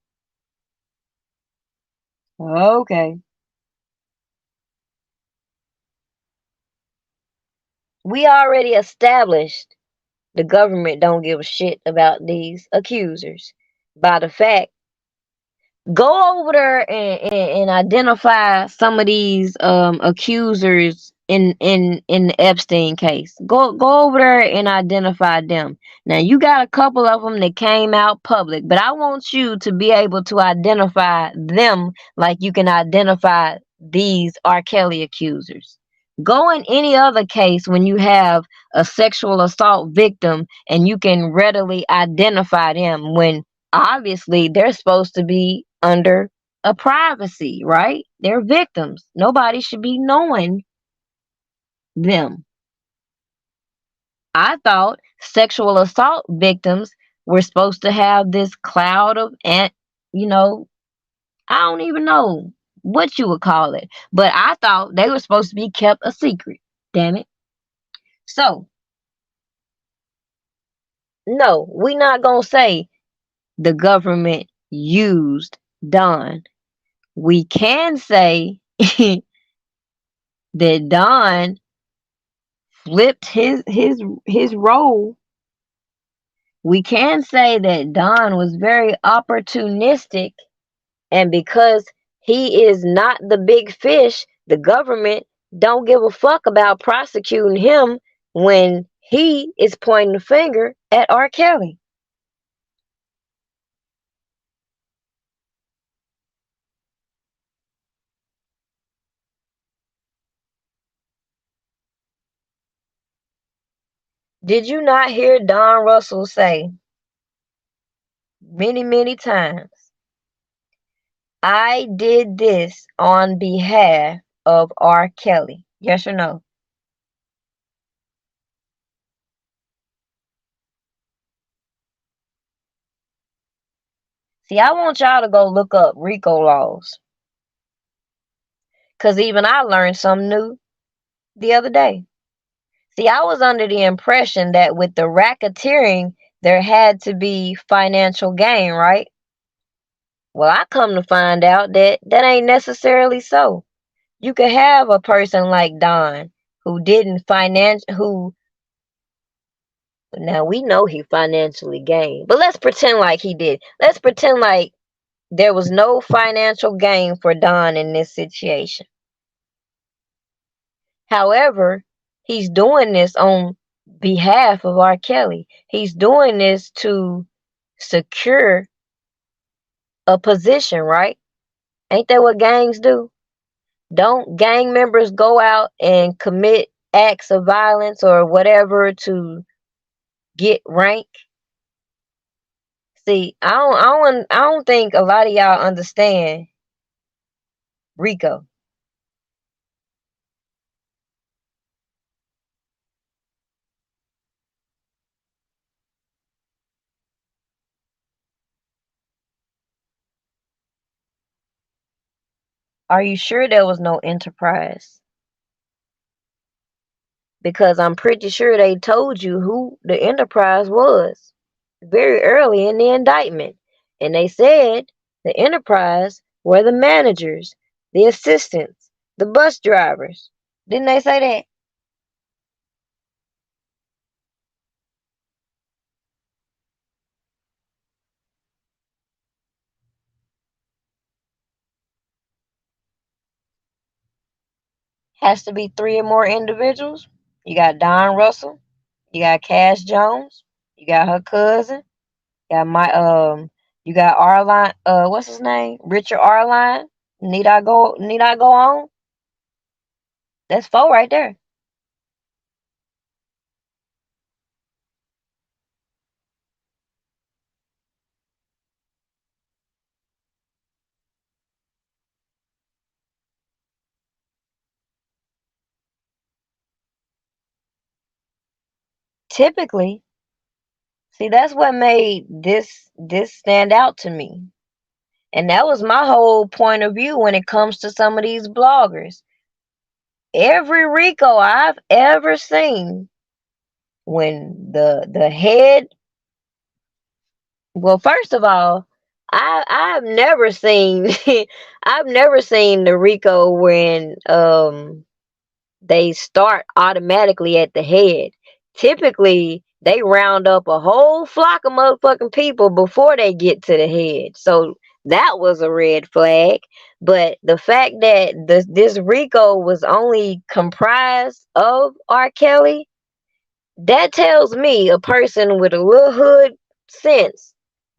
Okay. We already established the government don't give a shit about these accusers by the fact, go over there and identify some of these accusers in the Epstein case. Go over there and identify them. Now you got a couple of them that came out public, but I want you to be able to identify them like you can identify these R. Kelly accusers. Go in any other case when you have a sexual assault victim and you can readily identify them, when obviously they're supposed to be under a privacy, right? They're victims. Nobody should be knowing them. I thought sexual assault victims were supposed to have this cloud of, and you know, I don't even know what you would call it, but I thought they were supposed to be kept a secret. Damn it. So, no, we not gonna say the government used Don. We can say that Don flipped his role. We can say that Don was very opportunistic, and because he is not the big fish, the government don't give a fuck about prosecuting him when he is pointing the finger at R. Kelly. Did you not hear Don Russell say many, many times, I did this on behalf of R. Kelly? Yes or no? See, I want y'all to go look up RICO laws, because even I learned something new the other day. See, I was under the impression that with the racketeering, there had to be financial gain, right? Well, I come to find out that that ain't necessarily so. You could have a person like Don who didn't who, now we know he financially gained, but let's pretend like he did. Let's pretend like there was no financial gain for Don in this situation. However, he's doing this on behalf of R. Kelly. He's doing this to secure a position, right? Ain't that what gangs do? Don't gang members go out and commit acts of violence or whatever to get rank? See, I don't think a lot of y'all understand RICO. Are you sure there was no enterprise? Because I'm pretty sure they told you who the enterprise was very early in the indictment. And they said the enterprise were the managers, the assistants, the bus drivers. Didn't they say that? Has to be three or more individuals. You got Don Russell, you got Cash Jones, you got her cousin, got you got Arline, what's his name? Richard Arline. Need I go on? That's four right there. Typically, see, that's what made this stand out to me. And that was my whole point of view when it comes to some of these bloggers. Every RICO I've ever seen, when the head, well, first of all, I've never seen I've never seen the RICO when they start automatically at the head. Typically, they round up a whole flock of motherfucking people before they get to the head. So that was a red flag. But the fact that this RICO was only comprised of R. Kelly, that tells me, a person with a little hood sense,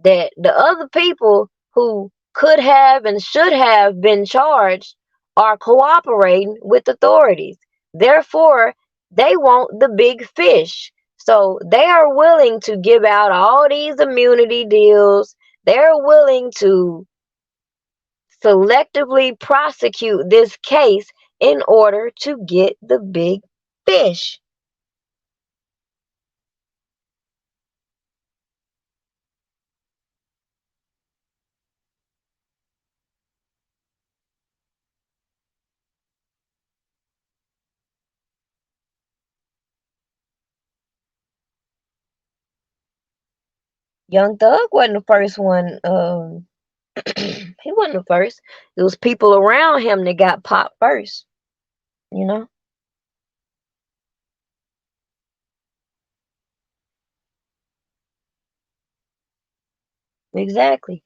that the other people who could have and should have been charged are cooperating with authorities. Therefore, they want the big fish. So they are willing to give out all these immunity deals. They're willing to selectively prosecute this case in order to get the big fish. Young Thug wasn't the first one. He wasn't the first. It was people around him that got popped first. You know, exactly.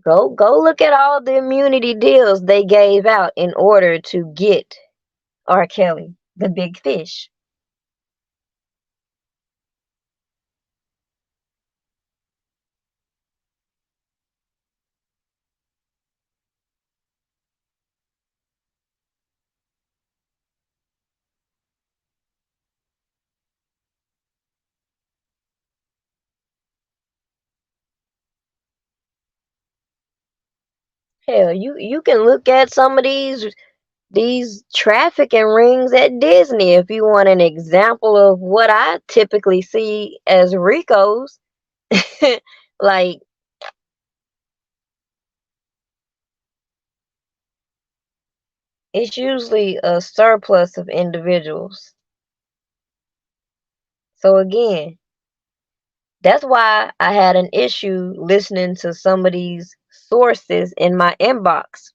Go look at all the immunity deals they gave out in order to get R. Kelly, the big fish. Hell, you can look at some of these trafficking rings at Disney if you want an example of what I typically see as Ricos. Like, it's usually a surplus of individuals. So again, that's why I had an issue listening to some of these sources in my inbox.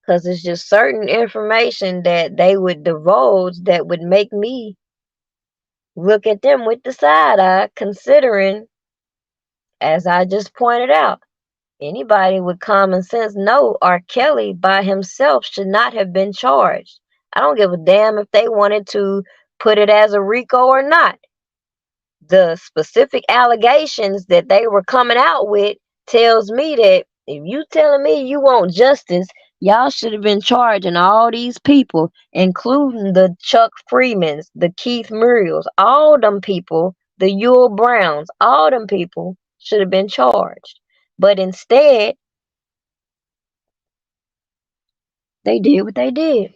Because it's just certain information that they would divulge that would make me look at them with the side eye, considering, as I just pointed out, anybody with common sense know R. Kelly by himself should not have been charged. I don't give a damn if they wanted to put it as a RICO or not. The specific allegations that they were coming out with tells me that if you telling me you want justice, y'all should have been charging all these people, including the Chuck Freemans, the Keith Muriels, all them people, the Yule Browns, all them people should have been charged. But instead, they did what they did.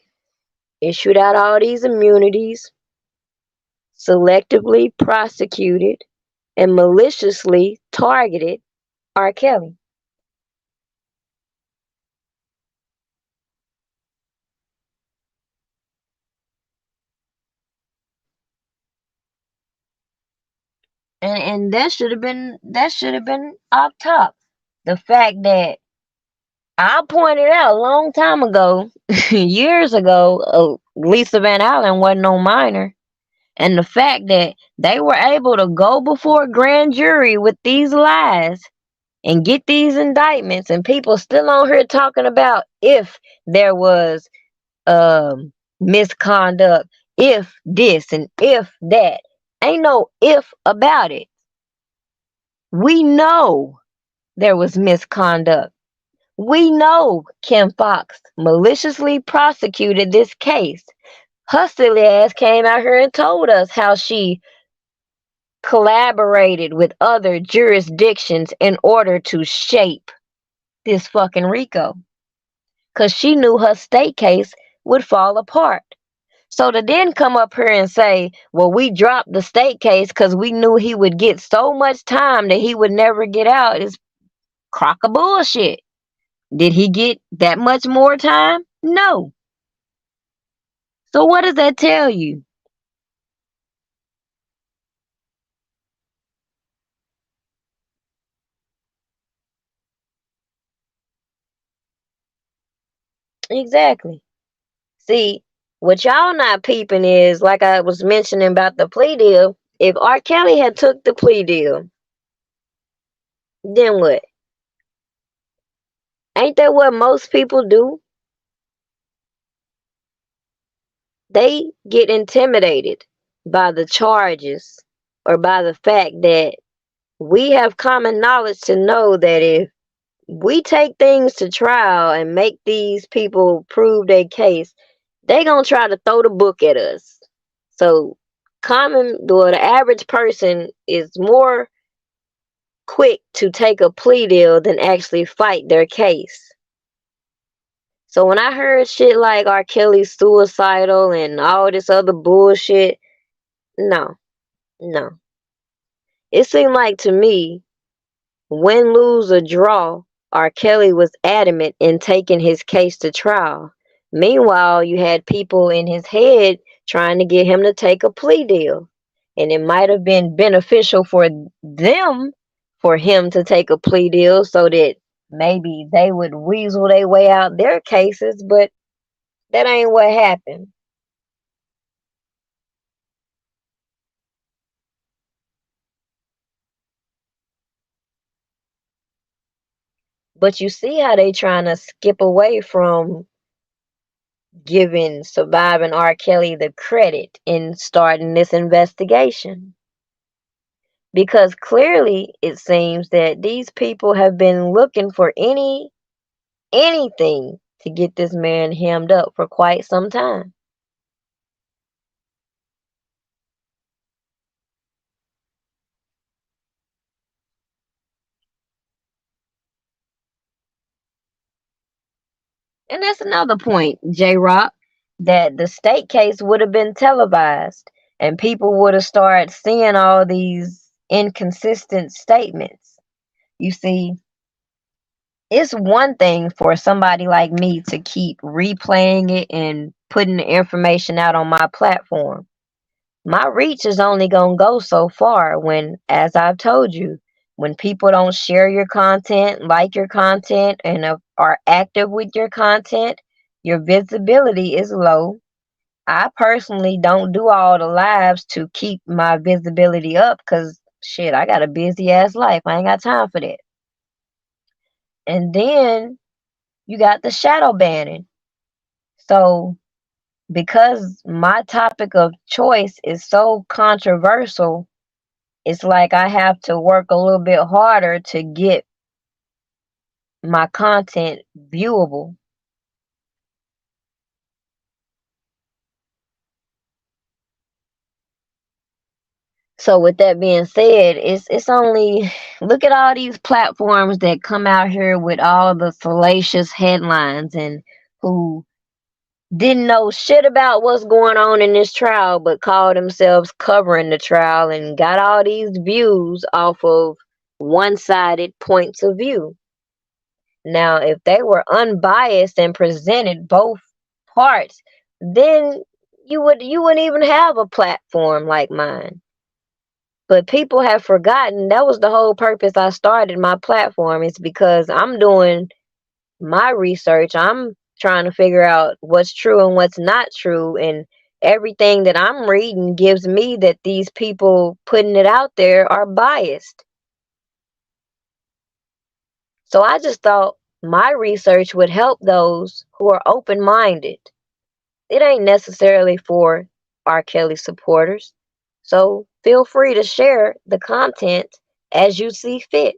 Issued out all these immunities, selectively prosecuted, and maliciously targeted R. Kelly. And that should have been off top. The fact that I pointed out a long time ago, years ago, Lisa Van Allen wasn't no minor. And the fact that they were able to go before a grand jury with these lies and get these indictments, and people still on here talking about if there was misconduct, if this and if that. Ain't no if about it. We know there was misconduct. We know Kim Fox maliciously prosecuted this case. Her silly ass came out here and told us how she collaborated with other jurisdictions in order to shape this fucking RICO. Because she knew her state case would fall apart. So to then come up here and say, well, we dropped the state case because we knew he would get so much time that he would never get out is crock of bullshit. Did he get that much more time? No. So what does that tell you? Exactly. See, what y'all not peeping is, like I was mentioning about the plea deal, if R. Kelly had took the plea deal, then what? Ain't that what most people do? They get intimidated by the charges or by the fact that we have common knowledge to know that if we take things to trial and make these people prove their case, they gonna try to throw the book at us. So the average person is more quick to take a plea deal than actually fight their case. So when I heard shit like R. Kelly's suicidal and all this other bullshit, no. It seemed like to me, win, lose, or draw, R. Kelly was adamant in taking his case to trial. Meanwhile, you had people in his head trying to get him to take a plea deal. And it might have been beneficial for them for him to take a plea deal so that maybe they would weasel their way out their cases, but that ain't what happened. But you see how they trying to skip away from giving surviving R. Kelly the credit in starting this investigation. Because clearly it seems that these people have been looking for anything to get this man hemmed up for quite some time. And that's another point, J-Rock, that the state case would have been televised and people would have started seeing all these inconsistent statements. You see, it's one thing for somebody like me to keep replaying it and putting the information out on my platform. My reach is only going to go so far when, as I've told you, when people don't share your content, like your content, and are active with your content, your visibility is low. I personally don't do all the lives to keep my visibility up because, shit, I got a busy ass life. I ain't got time for that. And then you got the shadow banning. So because my topic of choice is so controversial, it's like I have to work a little bit harder to get my content viewable. So with that being said, it's only, look at all these platforms that come out here with all the salacious headlines and who didn't know shit about what's going on in this trial, but call themselves covering the trial and got all these views off of one-sided points of view. Now, if they were unbiased and presented both parts, then you wouldn't even have a platform like mine. But people have forgotten that was the whole purpose I started my platform. It's because I'm doing my research. I'm trying to figure out what's true and what's not true. And everything that I'm reading gives me that these people putting it out there are biased. So I just thought my research would help those who are open-minded. It ain't necessarily for R. Kelly supporters. So feel free to share the content as you see fit.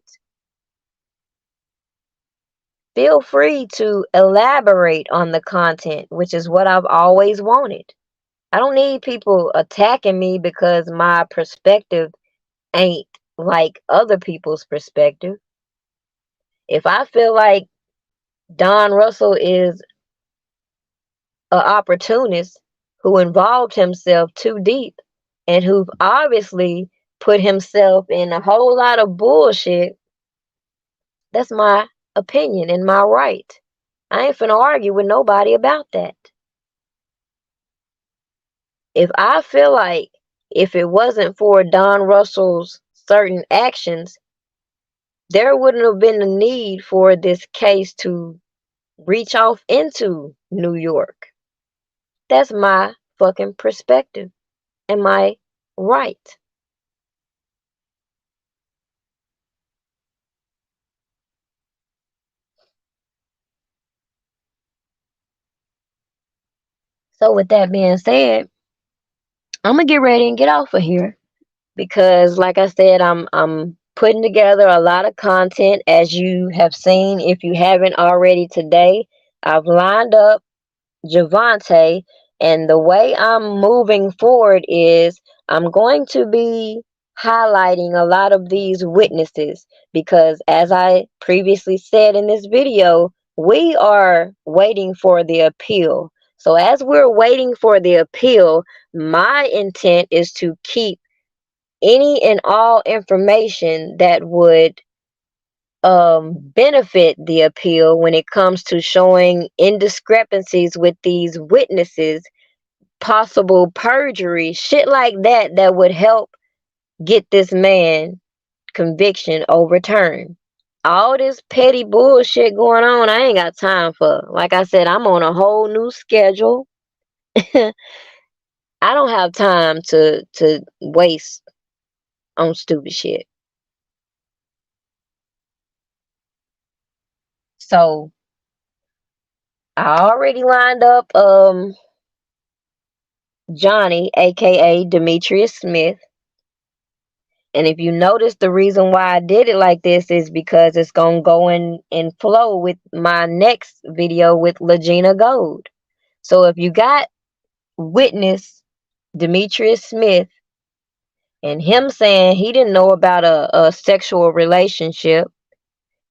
Feel free to elaborate on the content, which is what I've always wanted. I don't need people attacking me because my perspective ain't like other people's perspective. If I feel like Don Russell is an opportunist who involved himself too deep and who obviously put himself in a whole lot of bullshit, that's my opinion and my right. I ain't finna argue with nobody about that. If I feel like if it wasn't for Don Russell's certain actions, there wouldn't have been a need for this case to reach off into New York. That's my fucking perspective and my right. So with that being said, I'm gonna get ready and get off of here because like I said, I'm putting together a lot of content as you have seen. If you haven't already today, I've lined up Javante, and the way I'm moving forward is I'm going to be highlighting a lot of these witnesses because as I previously said in this video, we are waiting for the appeal. So as we're waiting for the appeal, my intent is to keep any and all information that would benefit the appeal when it comes to showing indiscrepancies with these witnesses, possible perjury, shit like that, that would help get this man conviction overturned. All this petty bullshit going on, I ain't got time for. Like I said, I'm on a whole new schedule. I don't have time to waste on stupid shit. So I already lined up Johnny, aka Demetrius Smith. And if you notice, the reason why I did it like this is because it's gonna go in flow with my next video with Legina Gold. So if you got witness Demetrius Smith and him saying he didn't know about a sexual relationship,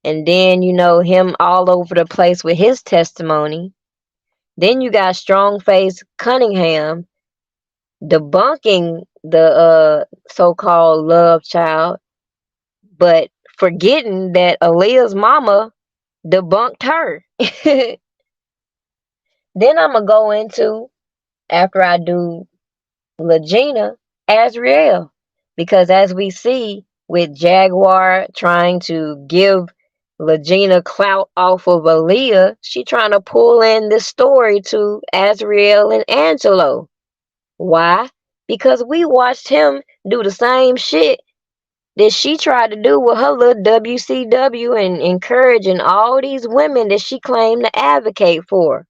and then him all over the place with his testimony, then you got strong face Cunningham debunking the so-called love child, but forgetting that Aaliyah's mama debunked her. Then I'm gonna go into, after I do Legina, Azriel, because as we see with Jaguar trying to give Legina clout off of Aaliyah, she trying to pull in this story to Azriel and Angelo. Why? Because we watched him do the same shit that she tried to do with her little WCW and encouraging all these women that she claimed to advocate for.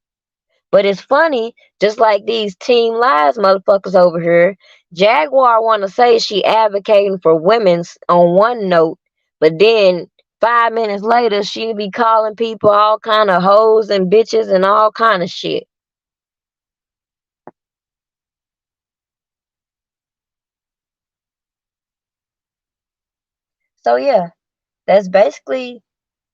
But it's funny, just like these Team Lies motherfuckers over here, Jaguar want to say she advocating for women's on one note, but then 5 minutes later she be calling people all kind of hoes and bitches and all kind of shit. So yeah, that's basically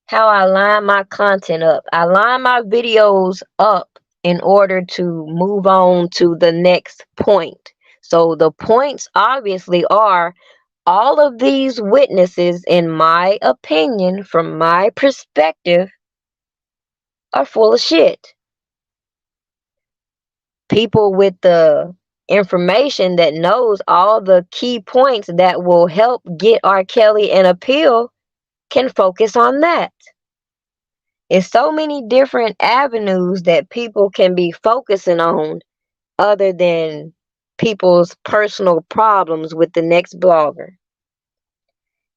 how I line my content up. I line my videos up in order to move on to the next point. So the points obviously are all of these witnesses, in my opinion, from my perspective, are full of shit. People with the information that knows all the key points that will help get R. Kelly an appeal can focus on that. It's so many different avenues that people can be focusing on other than people's personal problems with the next blogger.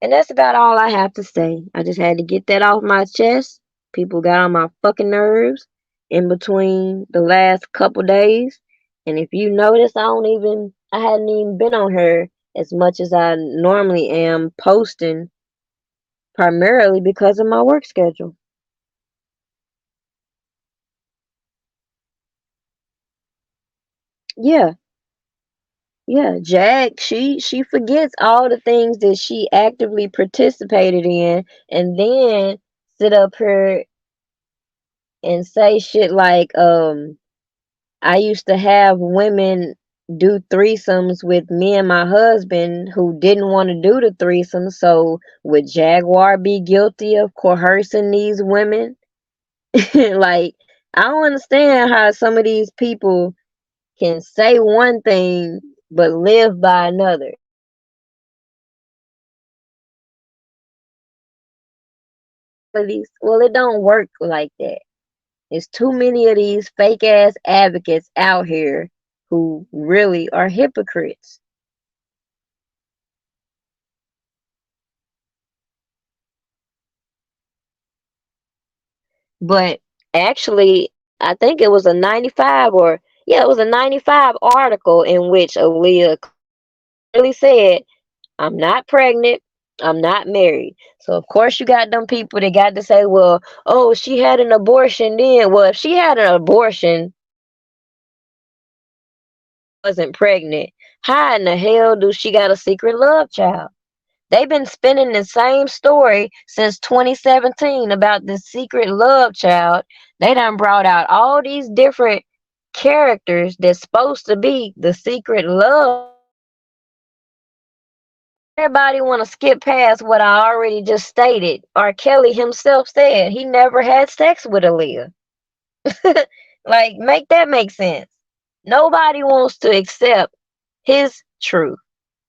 And that's about all I have to say. I just had to get that off my chest. People got on my fucking nerves in between the last couple days. And if you notice, I hadn't even been on her as much as I normally am posting, primarily because of my work schedule. Yeah, yeah. Jag, she forgets all the things that she actively participated in, and then sit up here and say shit like, I used to have women do threesomes with me and my husband who didn't want to do the threesome. So would Jaguar be guilty of coercing these women? Like, I don't understand how some of these people can say one thing but live by another. Well, it don't work like that. There's too many of these fake ass advocates out here who really are hypocrites. But actually, I think it was a 95 or yeah, it was a 95 article in which Aaliyah really said, I'm not pregnant, I'm not married. So of course you got them people that got to say, well, oh, she had an abortion then. Well, if she had an abortion, wasn't pregnant, how in the hell do she got a secret love child? They've been spinning the same story since 2017 about the secret love child. They done brought out all these different characters that's supposed to be the secret love. Everybody want to skip past what I already just stated. R. Kelly himself said he never had sex with Aaliyah. Like, make that make sense. Nobody wants to accept his truth.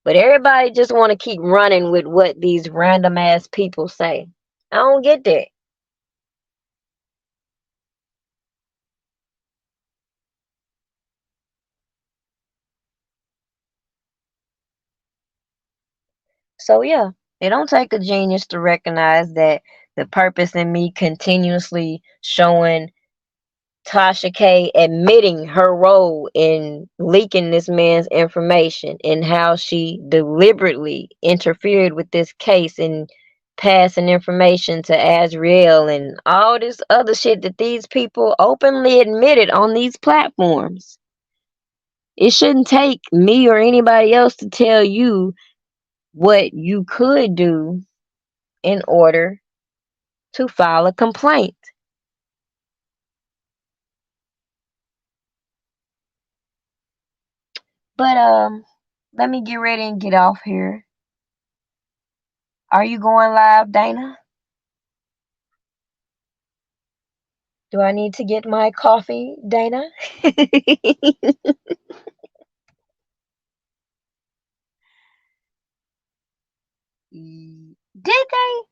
But everybody just want to keep running with what these random ass people say. I don't get that. So yeah, it don't take a genius to recognize that the purpose in me continuously showing Tasha K admitting her role in leaking this man's information and how she deliberately interfered with this case and passing information to Azriel and all this other shit that these people openly admitted on these platforms. It shouldn't take me or anybody else to tell you what you could do in order to file a complaint. But let me get ready and get off here. Are you going live, Dana? Do I need to get my coffee, Dana? Did they?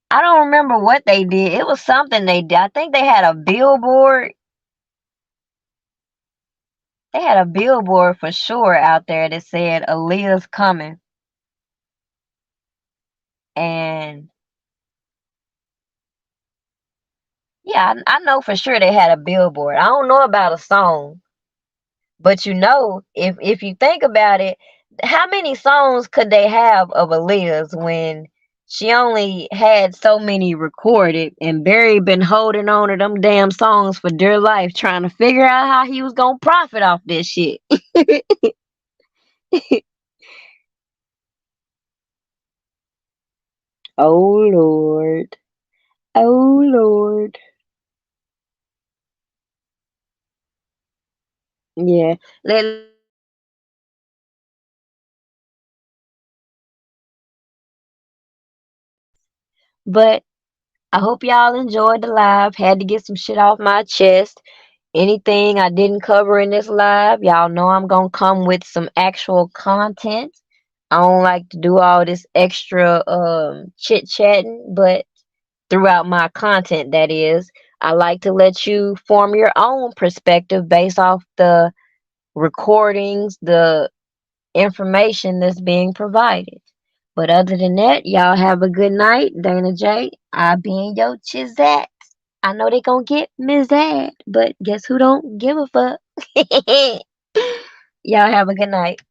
I don't remember what they did. It was something they did. I think they had a billboard. They had a billboard for sure out there that said Aaliyah's coming. And yeah, I know for sure they had a billboard. I don't know about a song. But you know, if you think about it, how many songs could they have of Aaliyah's when she only had so many recorded and Barry been holding on to them damn songs for dear life trying to figure out how he was gonna profit off this shit. Oh Lord. Oh Lord. Yeah. But I hope y'all enjoyed the live. Had to get some shit off my chest. Anything I didn't cover in this live, y'all know I'm gonna come with some actual content. I don't like to do all this extra chit chatting, but throughout my content, that is, I like to let you form your own perspective based off the recordings, the information that's being provided. But other than that, y'all have a good night. Dana J, I been your Chizette. I know they gonna get Mizzad, but guess who don't give a fuck? Y'all have a good night.